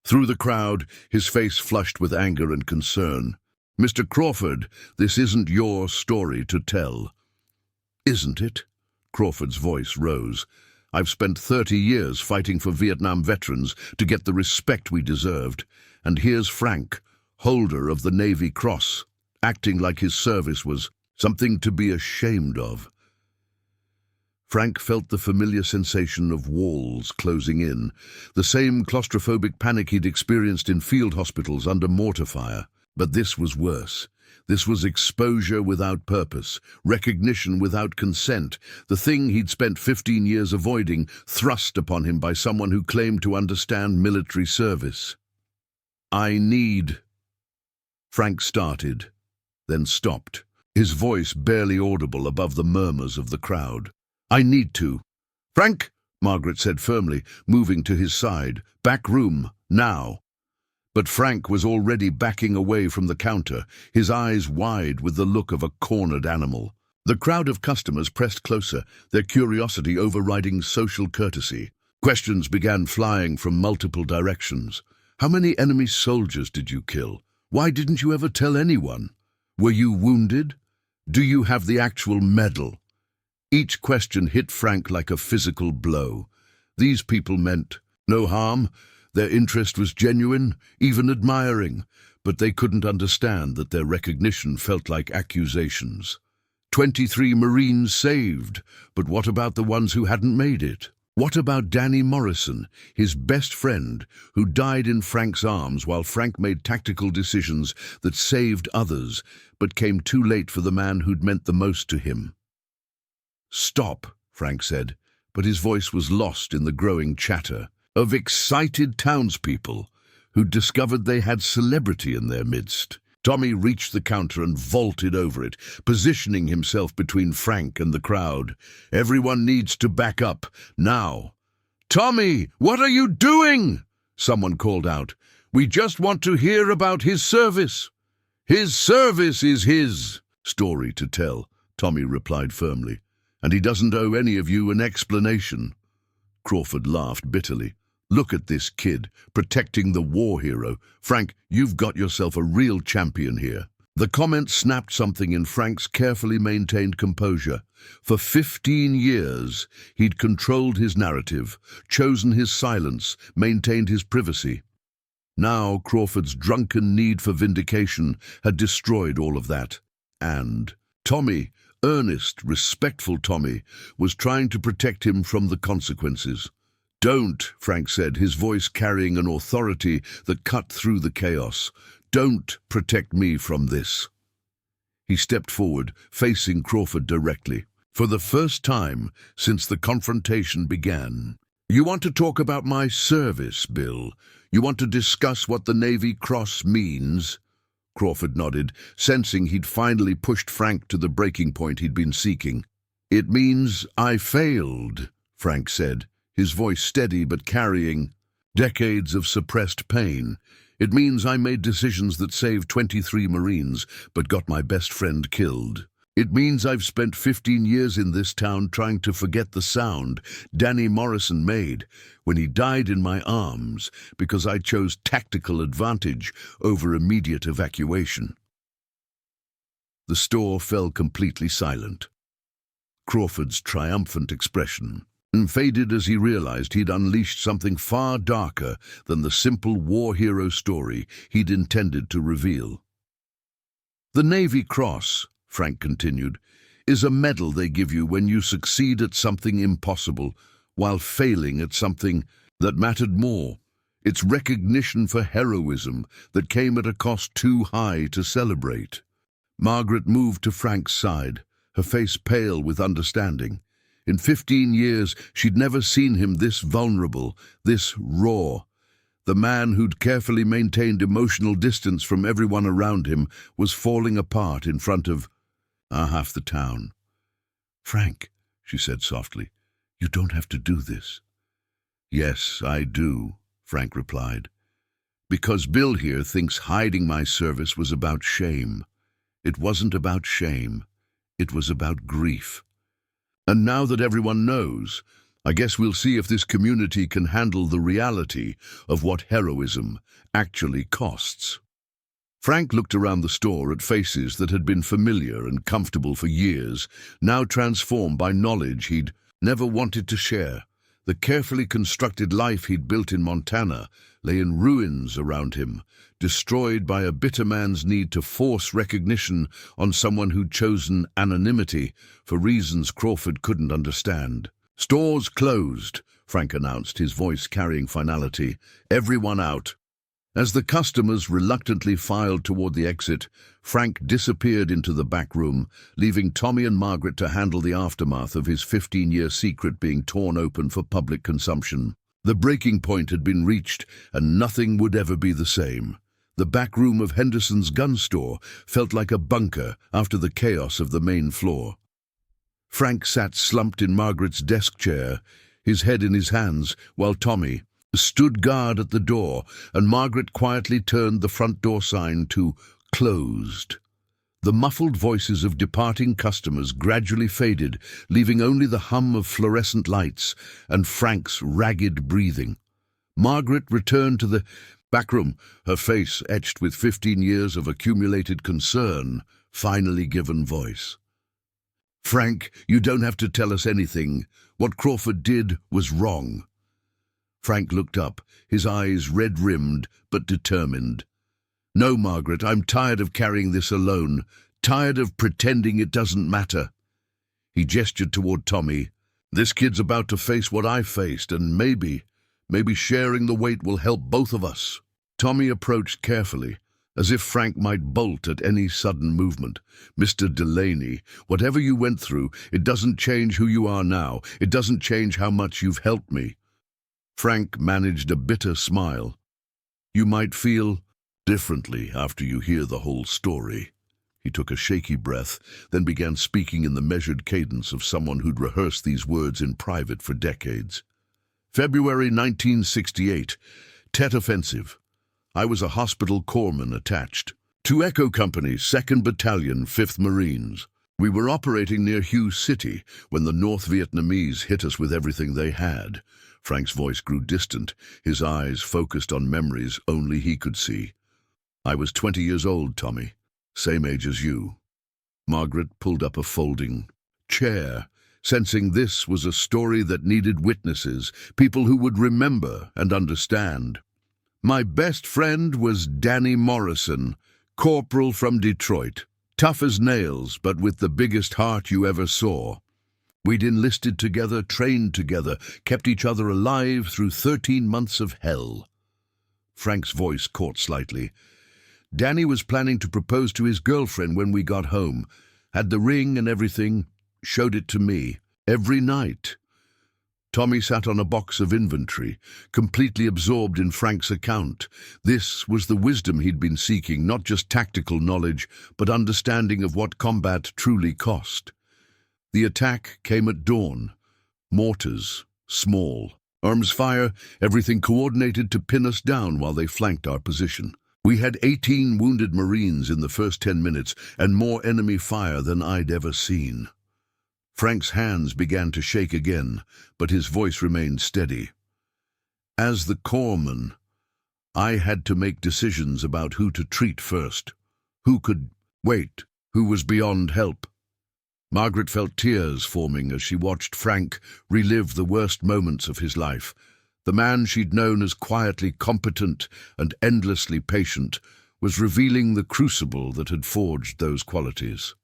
through the crowd, his face flushed with anger and concern. "Mr. Crawford, this isn't your story to tell." "Isn't it?" Crawford's voice rose. "I've spent 30 years fighting for Vietnam veterans to get the respect we deserved, and here's Frank, holder of the Navy Cross, acting like his service was something to be ashamed of." Frank felt the familiar sensation of walls closing in, the same claustrophobic panic he'd experienced in field hospitals under mortar fire. But this was worse. This was exposure without purpose, recognition without consent, the thing he'd spent 15 years avoiding, thrust upon him by someone who claimed to understand military service. "I need—" Frank started, then stopped, his voice barely audible above the murmurs of the crowd. "I need to." "Frank," Margaret said firmly, moving to his side. "Back room, now." But Frank was already backing away from the counter, his eyes wide with the look of a cornered animal. The crowd of customers pressed closer, their curiosity overriding social courtesy. Questions began flying from multiple directions. "How many enemy soldiers did you kill? Why didn't you ever tell anyone? Were you wounded? Do you have the actual medal?" Each question hit Frank like a physical blow. These people meant no harm. Their interest was genuine, even admiring, but they couldn't understand that their recognition felt like accusations. 23 Marines saved, but what about the ones who hadn't made it? What about Danny Morrison, his best friend, who died in Frank's arms while Frank made tactical decisions that saved others, but came too late for the man who'd meant the most to him? "Stop," Frank said, but his voice was lost in the growing chatter of excited townspeople who discovered they had celebrity in their midst. Tommy reached the counter and vaulted over it, positioning himself between Frank and the crowd. "Everyone needs to back up, now." "Tommy, what are you doing?" someone called out. "We just want to hear about his service." "His service is his story to tell," Tommy replied firmly, "and he doesn't owe any of you an explanation." Crawford laughed bitterly. "Look at this kid, protecting the war hero. Frank, you've got yourself a real champion here." The comment snapped something in Frank's carefully maintained composure. For 15 years, he'd controlled his narrative, chosen his silence, maintained his privacy. Now Crawford's drunken need for vindication had destroyed all of that. And Tommy, earnest, respectful Tommy, was trying to protect him from the consequences. "Don't," Frank said, his voice carrying an authority that cut through the chaos. "Don't protect me from this." He stepped forward, facing Crawford directly. For the first time since the confrontation began. "You want to talk about my service, Bill? You want to discuss what the Navy Cross means?" Crawford nodded, sensing he'd finally pushed Frank to the breaking point he'd been seeking. "It means I failed," Frank said, his voice steady but carrying decades of suppressed pain. "It means I made decisions that saved 23 Marines, but got my best friend killed. It means I've spent 15 years in this town trying to forget the sound Danny Morrison made when he died in my arms because I chose tactical advantage over immediate evacuation." The store fell completely silent. Crawford's triumphant expression faded as he realized he'd unleashed something far darker than the simple war hero story he'd intended to reveal. "The Navy Cross," Frank continued, "is a medal they give you when you succeed at something impossible while failing at something that mattered more. It's recognition for heroism that came at a cost too high to celebrate." Margaret moved to Frank's side, her face pale with understanding. In 15 years, she'd never seen him this vulnerable, this raw. The man who'd carefully maintained emotional distance from everyone around him was falling apart in front of half the town. "Frank," she said softly, "you don't have to do this." "Yes, I do," Frank replied. "Because Bill here thinks hiding my service was about shame. It wasn't about shame. It was about grief. And now that everyone knows, I guess we'll see if this community can handle the reality of what heroism actually costs." Frank looked around the store at faces that had been familiar and comfortable for years, now transformed by knowledge he'd never wanted to share. The carefully constructed life he'd built in Montana lay in ruins around him, destroyed by a bitter man's need to force recognition on someone who'd chosen anonymity for reasons Crawford couldn't understand. "Stores closed," Frank announced, his voice carrying finality. "Everyone out." As the customers reluctantly filed toward the exit, Frank disappeared into the back room, leaving Tommy and Margaret to handle the aftermath of his 15-year secret being torn open for public consumption. The breaking point had been reached, and nothing would ever be the same. The back room of Henderson's gun store felt like a bunker after the chaos of the main floor. Frank sat slumped in Margaret's desk chair, his head in his hands, while Tommy stood guard at the door, and Margaret quietly turned the front door sign to "closed." The muffled voices of departing customers gradually faded, leaving only the hum of fluorescent lights and Frank's ragged breathing. Margaret returned to the back room, her face etched with 15 years of accumulated concern, finally given voice. "Frank, you don't have to tell us anything. What Crawford did was wrong." Frank looked up, his eyes red-rimmed but determined. "No, Margaret, I'm tired of carrying this alone, tired of pretending it doesn't matter." He gestured toward Tommy. "This kid's about to face what I faced, and maybe sharing the weight will help both of us." Tommy approached carefully, as if Frank might bolt at any sudden movement. "Mr. Delaney, whatever you went through, it doesn't change who you are now. It doesn't change how much you've helped me." Frank managed a bitter smile. "You might feel differently after you hear the whole story." He took a shaky breath, then began speaking in the measured cadence of someone who'd rehearsed these words in private for decades. "February 1968, Tet Offensive. I was a hospital corpsman attached to Echo Company, 2nd Battalion, 5th Marines. We were operating near Hue City when the North Vietnamese hit us with everything they had." Frank's voice grew distant, his eyes focused on memories only he could see. "I was 20 years old, Tommy. Same age as you." Margaret pulled up a folding chair, sensing this was a story that needed witnesses, people who would remember and understand. "My best friend was Danny Morrison, corporal from Detroit. Tough as nails, but with the biggest heart you ever saw. We'd enlisted together, trained together, kept each other alive through 13 months of hell." Frank's voice caught slightly. "Danny was planning to propose to his girlfriend when we got home. Had the ring and everything, showed it to me. Every night." Tommy sat on a box of inventory, completely absorbed in Frank's account. This was the wisdom he'd been seeking, not just tactical knowledge, but understanding of what combat truly cost. The attack came at dawn. Mortars, small. Arms fire, everything coordinated to pin us down while they flanked our position. We had 18 wounded Marines in the first 10 minutes, and more enemy fire than I'd ever seen. Frank's hands began to shake again, but his voice remained steady. "As the corpsman, I had to make decisions about who to treat first, who could wait, who was beyond help." Margaret felt tears forming as she watched Frank relive the worst moments of his life. The man she'd known as quietly competent and endlessly patient was revealing the crucible that had forged those qualities.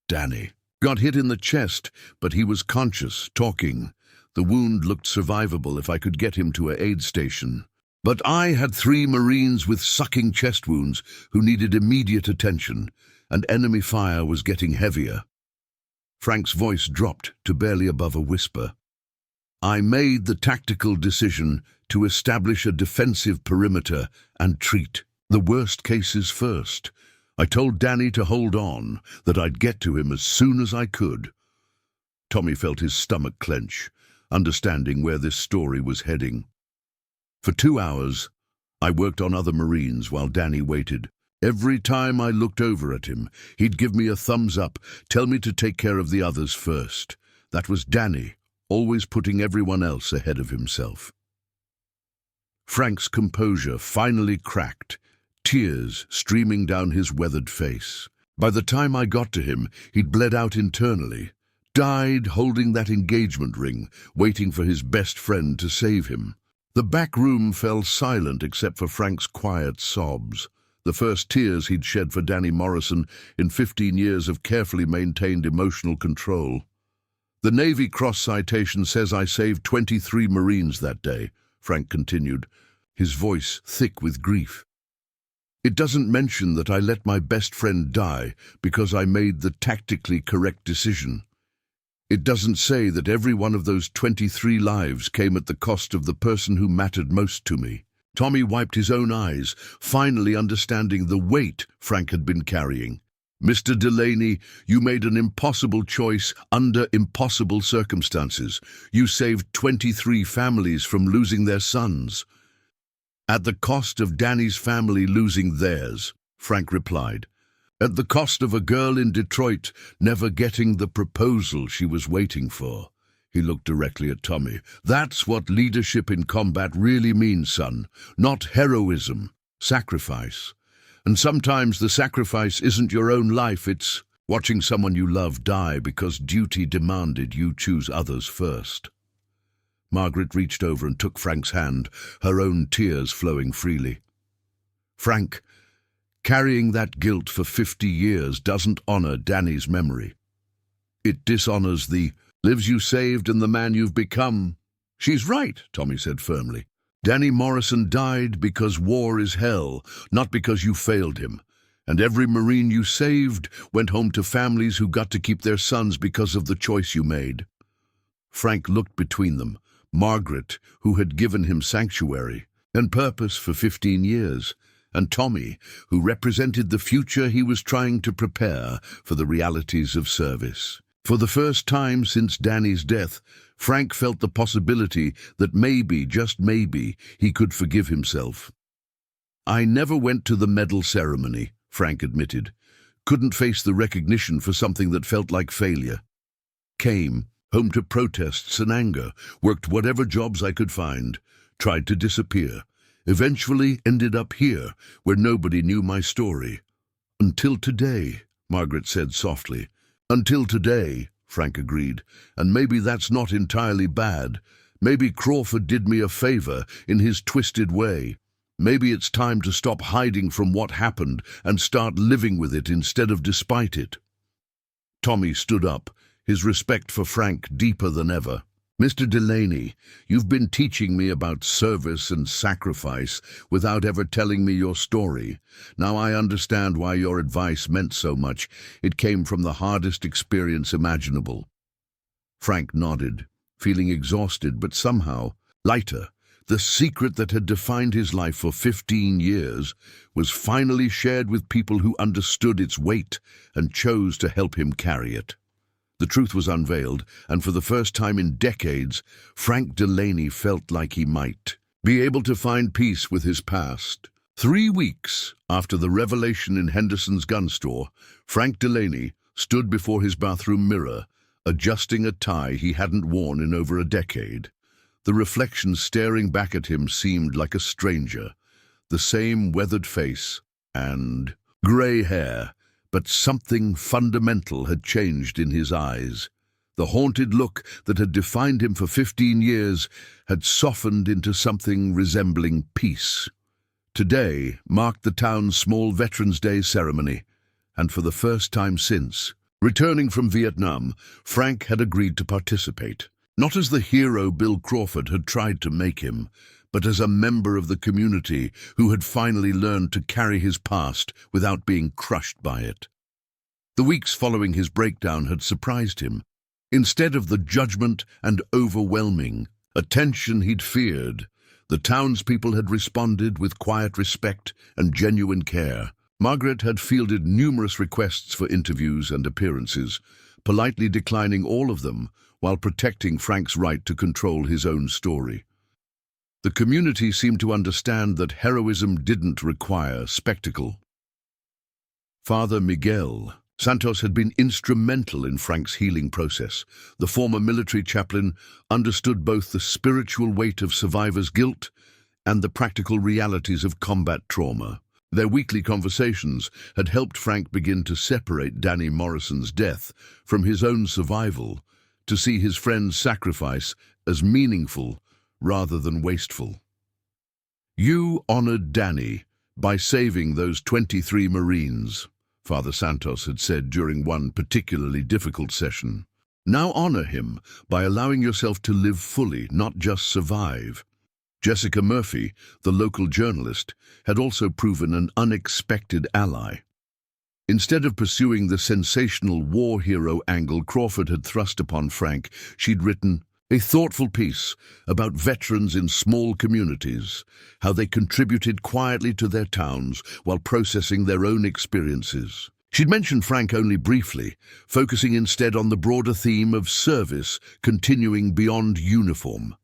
Danny got hit in the chest, but he was conscious, talking. The wound looked survivable if I could get him to an aid station. But I had 3 Marines with sucking chest wounds who needed immediate attention, and enemy fire was getting heavier. Frank's voice dropped to barely above a whisper. I made the tactical decision to establish a defensive perimeter and treat the worst cases first. I told Danny to hold on, that I'd get to him as soon as I could. Tommy felt his stomach clench, understanding where this story was heading. For 2 hours, I worked on other Marines while Danny waited. Every time I looked over at him, he'd give me a thumbs up, tell me to take care of the others first. That was Danny, always putting everyone else ahead of himself. Frank's composure finally cracked, tears streaming down his weathered face. By the time I got to him, he'd bled out internally, died holding that engagement ring, waiting for his best friend to save him. The back room fell silent except for Frank's quiet sobs, the first tears he'd shed for Danny Morrison in 15 years of carefully maintained emotional control. The Navy Cross citation says I saved 23 Marines that day, Frank continued, his voice thick with grief. It doesn't mention that I let my best friend die because I made the tactically correct decision. It doesn't say that every one of those 23 lives came at the cost of the person who mattered most to me. Tommy wiped his own eyes, finally understanding the weight Frank had been carrying. Mr. Delaney, you made an impossible choice under impossible circumstances. You saved 23 families from losing their sons. At the cost of Danny's family losing theirs, Frank replied. At the cost of a girl in Detroit never getting the proposal she was waiting for. He looked directly at Tommy. That's what leadership in combat really means, son. Not heroism, sacrifice. And sometimes the sacrifice isn't your own life, it's watching someone you love die because duty demanded you choose others first. Margaret reached over and took Frank's hand, her own tears flowing freely. Frank, carrying that guilt for 50 years doesn't honor Danny's memory. It dishonors the lives you saved and the man you've become. She's right, Tommy said firmly. Danny Morrison died because war is hell, not because you failed him. And every Marine you saved went home to families who got to keep their sons because of the choice you made. Frank looked between them, Margaret, who had given him sanctuary and purpose for 15 years, and Tommy, who represented the future he was trying to prepare for the realities of service. For the first time since Danny's death, Frank felt the possibility that maybe, just maybe, he could forgive himself. I never went to the medal ceremony, Frank admitted. Couldn't face the recognition for something that felt like failure. Came home to protests and anger, worked whatever jobs I could find, tried to disappear. Eventually ended up here, where nobody knew my story. Until today, Margaret said softly. Until today, Frank agreed, and maybe that's not entirely bad. Maybe Crawford did me a favor in his twisted way. Maybe it's time to stop hiding from what happened and start living with it instead of despite it. Tommy stood up, his respect for Frank deeper than ever. Mr. Delaney, you've been teaching me about service and sacrifice without ever telling me your story. Now I understand why your advice meant so much. It came from the hardest experience imaginable. Frank nodded, feeling exhausted but somehow lighter. The secret that had defined his life for 15 years was finally shared with people who understood its weight and chose to help him carry it. The truth was unveiled, and for the first time in decades, Frank Delaney felt like he might be able to find peace with his past. 3 weeks after the revelation in Henderson's gun store, Frank Delaney stood before his bathroom mirror, adjusting a tie he hadn't worn in over a decade. The reflection staring back at him seemed like a stranger, the same weathered face and grey hair, but something fundamental had changed in his eyes. The haunted look that had defined him for 15 years had softened into something resembling peace. Today marked the town's small Veterans Day ceremony, and for the first time since, returning from Vietnam, Frank had agreed to participate. Not as the hero Bill Crawford had tried to make him, but as a member of the community who had finally learned to carry his past without being crushed by it. The weeks following his breakdown had surprised him. Instead of the judgment and overwhelming attention he'd feared, the townspeople had responded with quiet respect and genuine care. Margaret had fielded numerous requests for interviews and appearances, politely declining all of them while protecting Frank's right to control his own story. The community seemed to understand that heroism didn't require spectacle. Father Miguel Santos had been instrumental in Frank's healing process. The former military chaplain understood both the spiritual weight of survivors' guilt and the practical realities of combat trauma. Their weekly conversations had helped Frank begin to separate Danny Morrison's death from his own survival, to see his friend's sacrifice as meaningful rather than wasteful. You honored Danny by saving those 23 Marines, Father Santos had said during one particularly difficult session. Now honor him by allowing yourself to live fully, not just survive. Jessica Murphy, the local journalist, had also proven an unexpected ally. Instead of pursuing the sensational war hero angle Crawford had thrust upon Frank, she'd written a thoughtful piece about veterans in small communities, how they contributed quietly to their towns while processing their own experiences. She'd mentioned Frank only briefly, focusing instead on the broader theme of service continuing beyond uniform.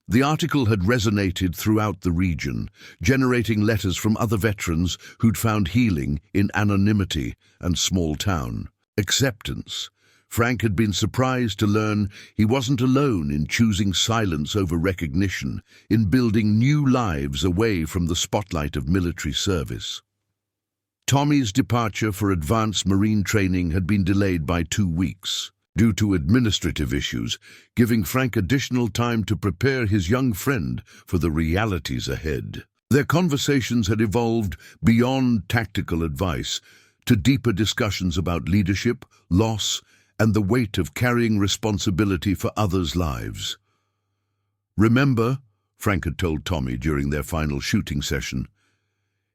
The article had resonated throughout the region, generating letters from other veterans who'd found healing in anonymity and small town acceptance. Frank had been surprised to learn he wasn't alone in choosing silence over recognition, in building new lives away from the spotlight of military service. Tommy's departure for advanced Marine training had been delayed by 2 weeks. due to administrative issues, giving Frank additional time to prepare his young friend for the realities ahead. Their conversations had evolved beyond tactical advice to deeper discussions about leadership, loss, and the weight of carrying responsibility for others' lives. "Remember," Frank had told Tommy during their final shooting session,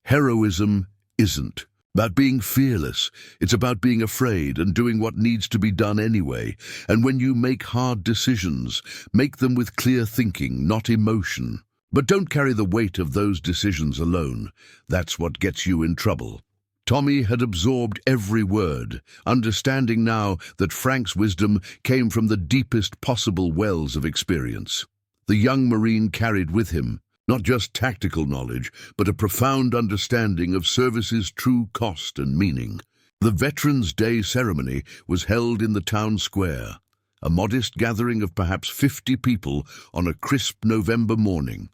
"heroism isn't about being fearless. It's about being afraid and doing what needs to be done anyway. And when you make hard decisions, make them with clear thinking, not emotion. But don't carry the weight of those decisions alone. That's what gets you in trouble." Tommy had absorbed every word, understanding now that Frank's wisdom came from the deepest possible wells of experience. The young Marine carried with him not just tactical knowledge, but a profound understanding of service's true cost and meaning. The Veterans' Day ceremony was held in the town square, a modest gathering of perhaps 50 people on a crisp November morning.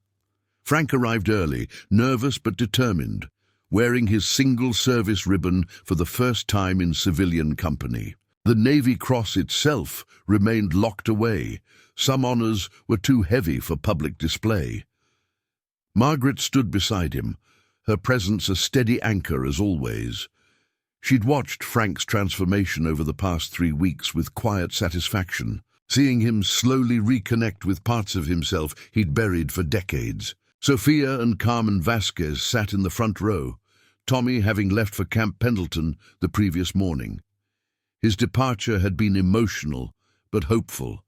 Frank arrived early, nervous but determined, wearing his single service ribbon for the first time in civilian company. The Navy Cross itself remained locked away. Some honors were too heavy for public display. Margaret stood beside him, her presence a steady anchor as always. She'd watched Frank's transformation over the past 3 weeks with quiet satisfaction, seeing him slowly reconnect with parts of himself he'd buried for decades. Sophia and Carmen Vasquez sat in the front row, Tommy having left for Camp Pendleton the previous morning. His departure had been emotional, but hopeful,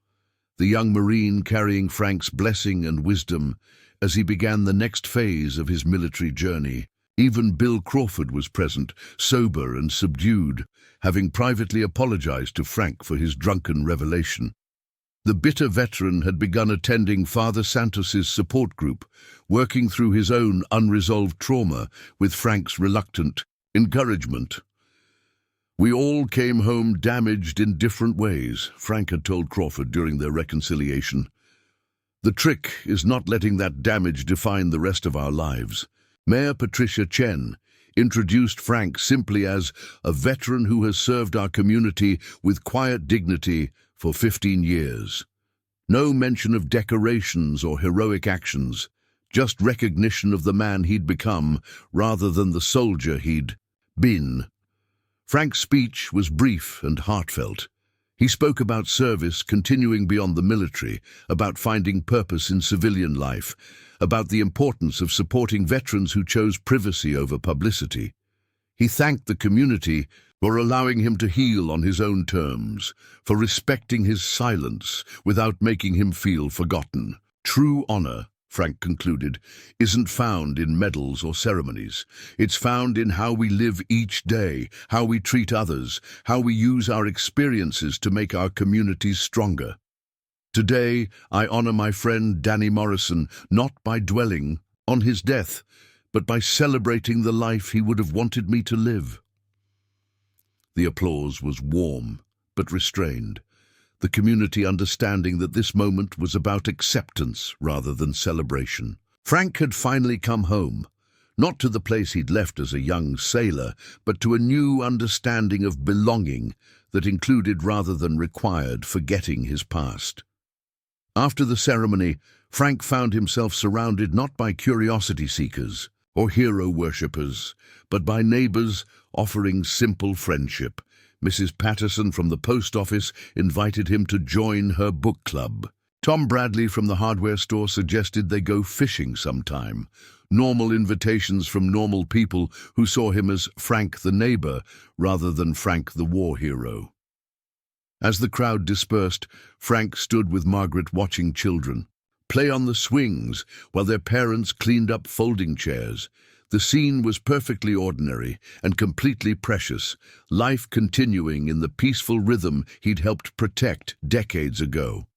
the young Marine carrying Frank's blessing and wisdom as he began the next phase of his military journey. Even Bill Crawford was present, sober and subdued, having privately apologized to Frank for his drunken revelation. The bitter veteran had begun attending Father Santos's support group, working through his own unresolved trauma with Frank's reluctant encouragement. "We all came home damaged in different ways," Frank had told Crawford during their reconciliation. "The trick is not letting that damage define the rest of our lives." Mayor Patricia Chen introduced Frank simply as a veteran who has served our community with quiet dignity for 15 years. No mention of decorations or heroic actions, just recognition of the man he'd become rather than the soldier he'd been. Frank's speech was brief and heartfelt. He spoke about service continuing beyond the military, about finding purpose in civilian life, about the importance of supporting veterans who chose privacy over publicity. He thanked the community for allowing him to heal on his own terms, for respecting his silence without making him feel forgotten. True honor, Frank concluded, isn't found in medals or ceremonies. It's found in how we live each day, how we treat others, how we use our experiences to make our communities stronger. Today, I honor my friend Danny Morrison, not by dwelling on his death, but by celebrating the life he would have wanted me to live. The applause was warm, but restrained, the community understanding that this moment was about acceptance rather than celebration. Frank had finally come home, not to the place he'd left as a young sailor, but to a new understanding of belonging that included rather than required forgetting his past. After the ceremony, Frank found himself surrounded not by curiosity seekers or hero worshippers, but by neighbors offering simple friendship. Mrs. Patterson from the post office invited him to join her book club. Tom Bradley from the hardware store suggested they go fishing sometime. Normal invitations from normal people who saw him as Frank the neighbor rather than Frank the war hero. As the crowd dispersed, Frank stood with Margaret watching children play on the swings while their parents cleaned up folding chairs. The scene was perfectly ordinary and completely precious, life continuing in the peaceful rhythm he'd helped protect decades ago.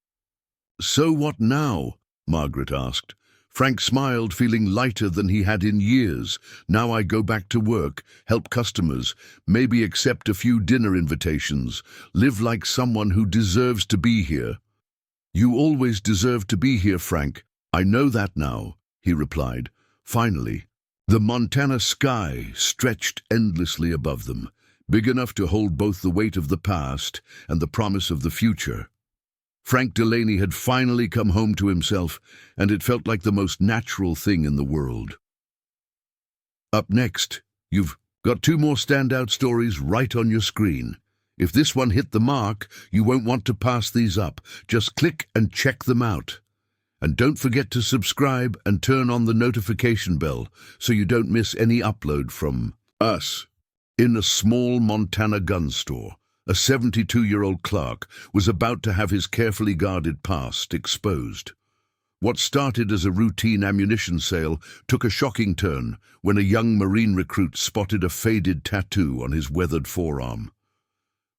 "So what now?" Margaret asked. Frank smiled, feeling lighter than he had in years. "Now I go back to work, help customers, maybe accept a few dinner invitations, live like someone who deserves to be here." "You always deserved to be here, Frank. I know that now," he replied. Finally, the Montana sky stretched endlessly above them, big enough to hold both the weight of the past and the promise of the future. Frank Delaney had finally come home to himself, and it felt like the most natural thing in the world. Up next, you've got two more standout stories right on your screen. If this one hit the mark, you won't want to pass these up. Just click and check them out. And don't forget to subscribe and turn on the notification bell so you don't miss any upload from us. In a small Montana gun store, a 72-year-old clerk was about to have his carefully guarded past exposed. What started as a routine ammunition sale took a shocking turn when a young Marine recruit spotted a faded tattoo on his weathered forearm.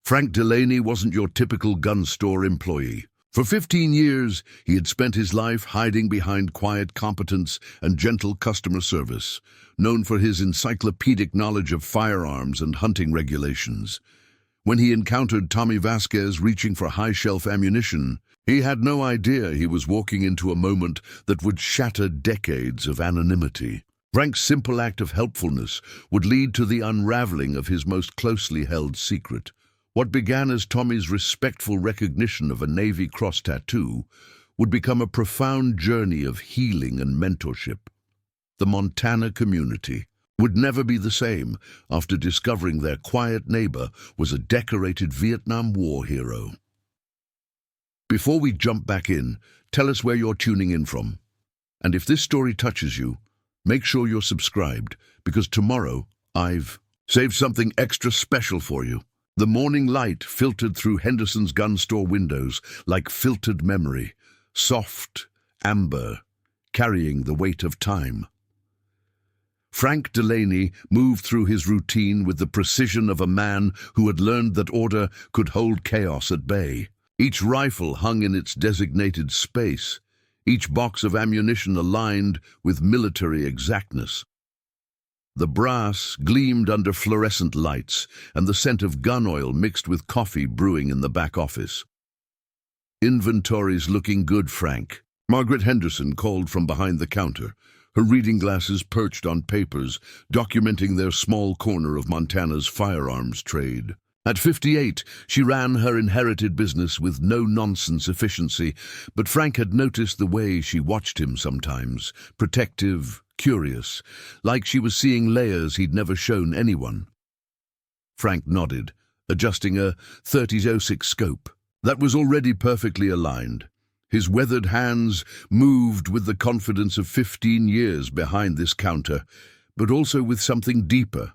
Frank Delaney wasn't your typical gun store employee. For 15 years, he had spent his life hiding behind quiet competence and gentle customer service, known for his encyclopedic knowledge of firearms and hunting regulations. When he encountered Tommy Vasquez reaching for high-shelf ammunition, he had no idea he was walking into a moment that would shatter decades of anonymity. Frank's simple act of helpfulness would lead to the unraveling of his most closely held secret. What began as Tommy's respectful recognition of a Navy Cross tattoo would become a profound journey of healing and mentorship. The Montana community would never be the same after discovering their quiet neighbor was a decorated Vietnam War hero. Before we jump back in, tell us where you're tuning in from. And if this story touches you, make sure you're subscribed, because tomorrow I've saved something extra special for you. The morning light filtered through Henderson's gun store windows like filtered memory, soft, amber, carrying the weight of time. Frank Delaney moved through his routine with the precision of a man who had learned that order could hold chaos at bay. Each rifle hung in its designated space, each box of ammunition aligned with military exactness. The brass gleamed under fluorescent lights, and the scent of gun oil mixed with coffee brewing in the back office. "Inventory's looking good, Frank," Margaret Henderson called from behind the counter, her reading glasses perched on papers, documenting their small corner of Montana's firearms trade. At 58, she ran her inherited business with no-nonsense efficiency, but Frank had noticed the way she watched him sometimes, protective, curious, like she was seeing layers he'd never shown anyone. Frank nodded, adjusting a 30-06 scope. That was already perfectly aligned. His weathered hands moved with the confidence of 15 years behind this counter, but also with something deeper,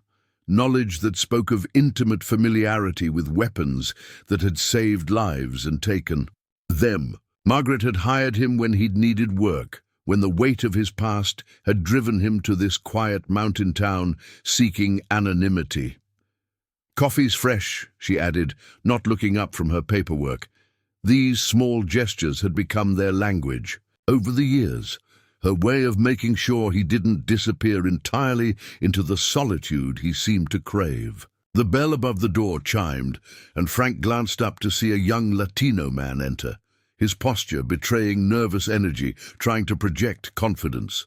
knowledge that spoke of intimate familiarity with weapons that had saved lives and taken them. Margaret had hired him when he'd needed work, when the weight of his past had driven him to this quiet mountain town seeking anonymity. "Coffee's fresh," she added, not looking up from her paperwork. These small gestures had become their language. Over the years, her way of making sure he didn't disappear entirely into the solitude he seemed to crave. The bell above the door chimed, and Frank glanced up to see a young Latino man enter, his posture betraying nervous energy, trying to project confidence.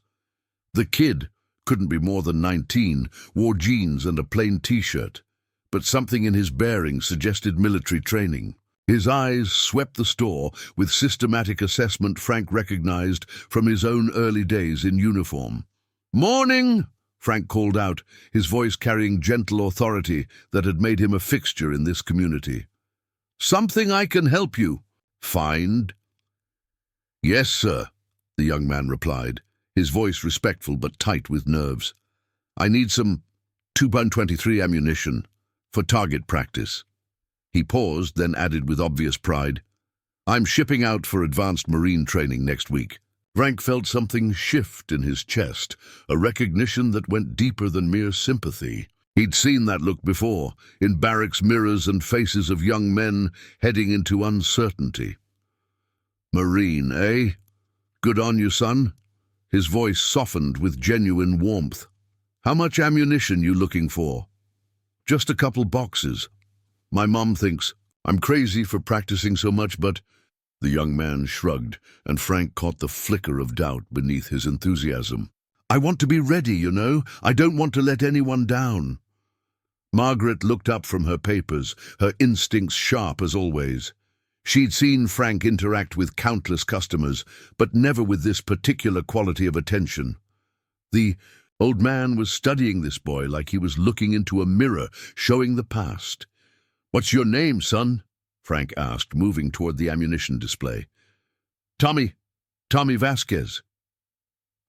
The kid couldn't be more than 19, wore jeans and a plain t-shirt, but something in his bearing suggested military training. His eyes swept the store with systematic assessment Frank recognized from his own early days in uniform. "Morning!" Frank called out, his voice carrying gentle authority that had made him a fixture in this community. "Something I can help you find?" "Yes, sir," the young man replied, his voice respectful but tight with nerves. "I need some 2.23 ammunition for target practice." He paused, then added with obvious pride, "I'm shipping out for advanced Marine training next week." Frank felt something shift in his chest, a recognition that went deeper than mere sympathy. He'd seen that look before, in barracks mirrors and faces of young men heading into uncertainty. "Marine, eh? Good on you, son." His voice softened with genuine warmth. "How much ammunition you looking for?" "Just a couple boxes. My mom thinks I'm crazy for practicing so much, but—" The young man shrugged, and Frank caught the flicker of doubt beneath his enthusiasm. "I want to be ready, you know. I don't want to let anyone down." Margaret looked up from her papers, her instincts sharp as always. She'd seen Frank interact with countless customers, but never with this particular quality of attention. The old man was studying this boy like he was looking into a mirror, showing the past. "What's your name, son?" Frank asked, moving toward the ammunition display. Tommy Vasquez."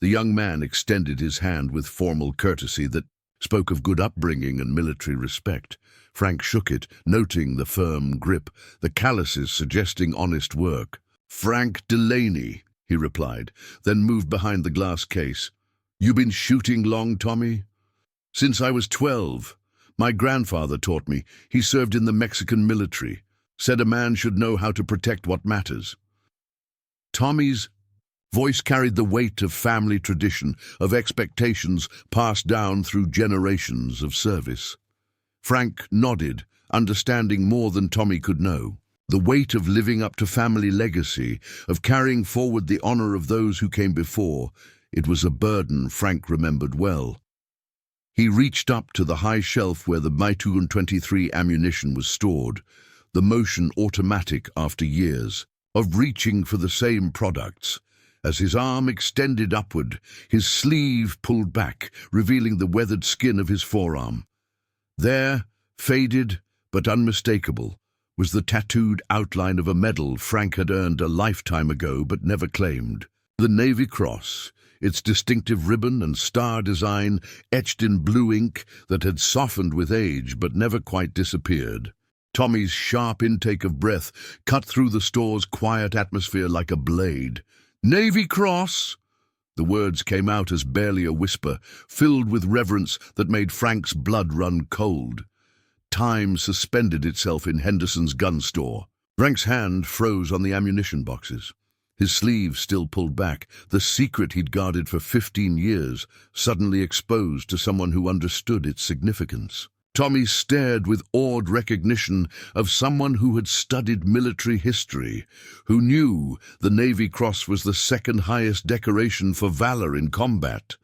The young man extended his hand with formal courtesy that spoke of good upbringing and military respect. Frank shook it, noting the firm grip, the calluses suggesting honest work. "Frank Delaney," he replied, then moved behind the glass case. "You been shooting long, Tommy?" "Since I was 12. My grandfather taught me. He served in the Mexican military. Said a man should know how to protect what matters." Tommy's voice carried the weight of family tradition, of expectations passed down through generations of service. Frank nodded, understanding more than Tommy could know. The weight of living up to family legacy, of carrying forward the honor of those who came before, it was a burden Frank remembered well. He reached up to the high shelf where the .223 ammunition was stored, the motion automatic after years of reaching for the same products. As his arm extended upward, his sleeve pulled back, revealing the weathered skin of his forearm. There, faded but unmistakable, was the tattooed outline of a medal Frank had earned a lifetime ago but never claimed. The Navy Cross, its distinctive ribbon and star design etched in blue ink that had softened with age but never quite disappeared. Tommy's sharp intake of breath cut through the store's quiet atmosphere like a blade. "Navy Cross!" The words came out as barely a whisper, filled with reverence that made Frank's blood run cold. Time suspended itself in Henderson's gun store. Frank's hand froze on the ammunition boxes. His sleeve still pulled back, the secret he'd guarded for 15 years, suddenly exposed to someone who understood its significance. Tommy stared with awed recognition of someone who had studied military history, who knew the Navy Cross was the second highest decoration for valor in combat.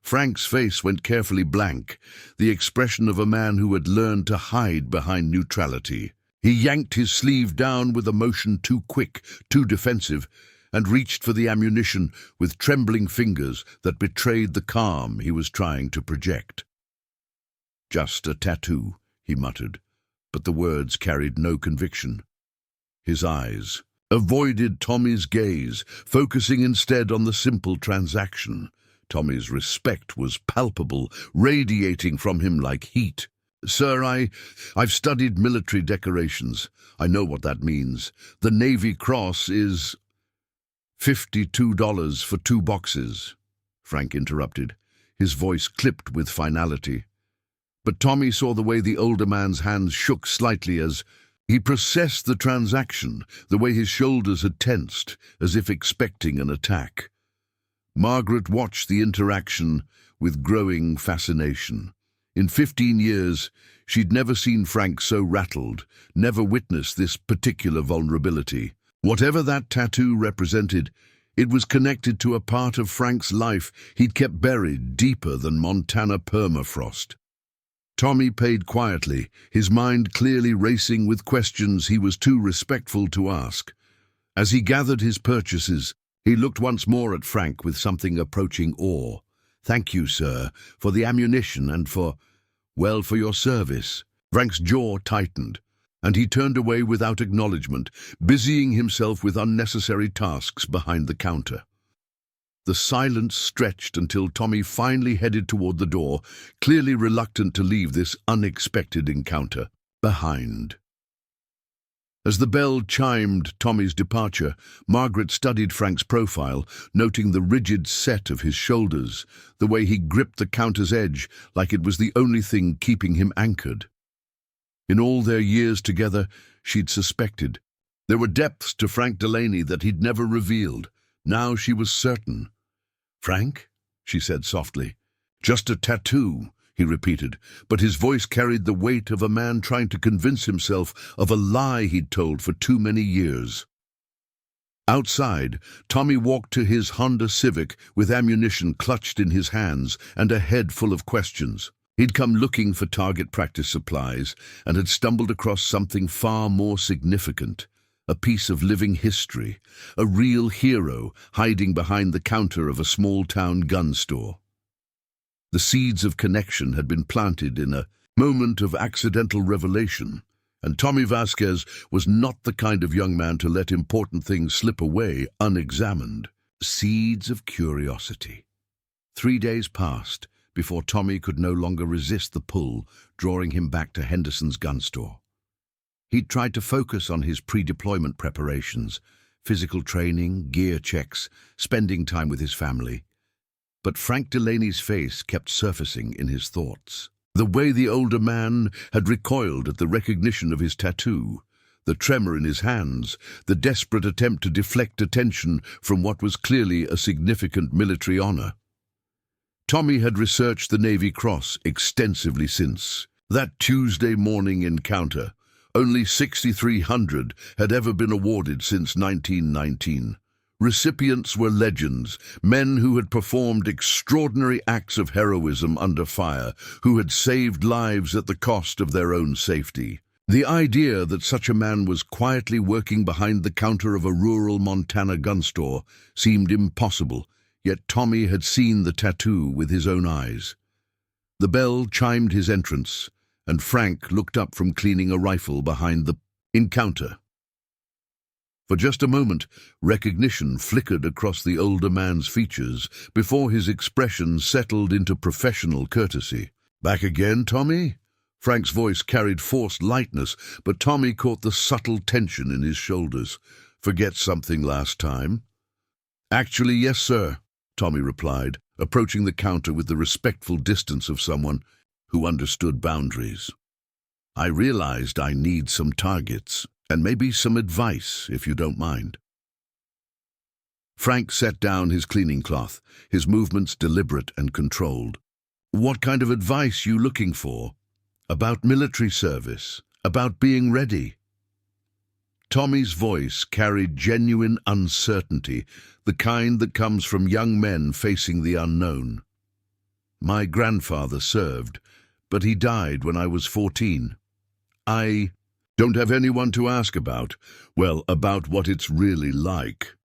Frank's face went carefully blank, the expression of a man who had learned to hide behind neutrality. He yanked his sleeve down with a motion too quick, too defensive, and reached for the ammunition with trembling fingers that betrayed the calm he was trying to project. "Just a tattoo," he muttered, but the words carried no conviction. His eyes avoided Tommy's gaze, focusing instead on the simple transaction. Tommy's respect was palpable, radiating from him like heat. "Sir, I've studied military decorations. I know what that means. The Navy Cross is $52 for 2 boxes, Frank interrupted, his voice clipped with finality. But Tommy saw the way the older man's hands shook slightly as he processed the transaction, the way his shoulders had tensed, as if expecting an attack. Margaret watched the interaction with growing fascination. In 15 years, she'd never seen Frank so rattled, never witnessed this particular vulnerability. Whatever that tattoo represented, it was connected to a part of Frank's life he'd kept buried deeper than Montana permafrost. Tommy paid quietly, his mind clearly racing with questions he was too respectful to ask. As he gathered his purchases, he looked once more at Frank with something approaching awe. "Thank you, sir, for the ammunition and for your service." Frank's jaw tightened, and he turned away without acknowledgement, busying himself with unnecessary tasks behind the counter. The silence stretched until Tommy finally headed toward the door, clearly reluctant to leave this unexpected encounter behind. As the bell chimed Tommy's departure, Margaret studied Frank's profile, noting the rigid set of his shoulders, the way he gripped the counter's edge like it was the only thing keeping him anchored. In all their years together, she'd suspected. There were depths to Frank Delaney that he'd never revealed. Now she was certain. "Frank?" she said softly. "Just a tattoo," he repeated, but his voice carried the weight of a man trying to convince himself of a lie he'd told for too many years. Outside, Tommy walked to his Honda Civic with ammunition clutched in his hands and a head full of questions. He'd come looking for target practice supplies and had stumbled across something far more significant, a piece of living history, a real hero hiding behind the counter of a small-town gun store. The seeds of connection had been planted in a moment of accidental revelation, and Tommy Vasquez was not the kind of young man to let important things slip away unexamined. Seeds of curiosity. 3 days passed before Tommy could no longer resist the pull, drawing him back to Henderson's gun store. He'd tried to focus on his pre-deployment preparations, physical training, gear checks, spending time with his family. But Frank Delaney's face kept surfacing in his thoughts. The way the older man had recoiled at the recognition of his tattoo, the tremor in his hands, the desperate attempt to deflect attention from what was clearly a significant military honor. Tommy had researched the Navy Cross extensively since that Tuesday morning encounter. Only 6,300 had ever been awarded since 1919. Recipients were legends, men who had performed extraordinary acts of heroism under fire, who had saved lives at the cost of their own safety. The idea that such a man was quietly working behind the counter of a rural Montana gun store seemed impossible, yet Tommy had seen the tattoo with his own eyes. The bell chimed his entrance, and Frank looked up from cleaning a rifle behind the encounter. For just a moment, recognition flickered across the older man's features before his expression settled into professional courtesy. "Back again, Tommy?" Frank's voice carried forced lightness, but Tommy caught the subtle tension in his shoulders. "Forget something last time?" "Actually, yes, sir," Tommy replied, approaching the counter with the respectful distance of someone who understood boundaries. "I realized I need some targets, and maybe some advice, if you don't mind." Frank set down his cleaning cloth, his movements deliberate and controlled. "What kind of advice you looking for? About military service? About being ready?" Tommy's voice carried genuine uncertainty, the kind that comes from young men facing the unknown. "My grandfather served, but he died when I was 14. I don't have anyone to ask about, well, about what it's really like."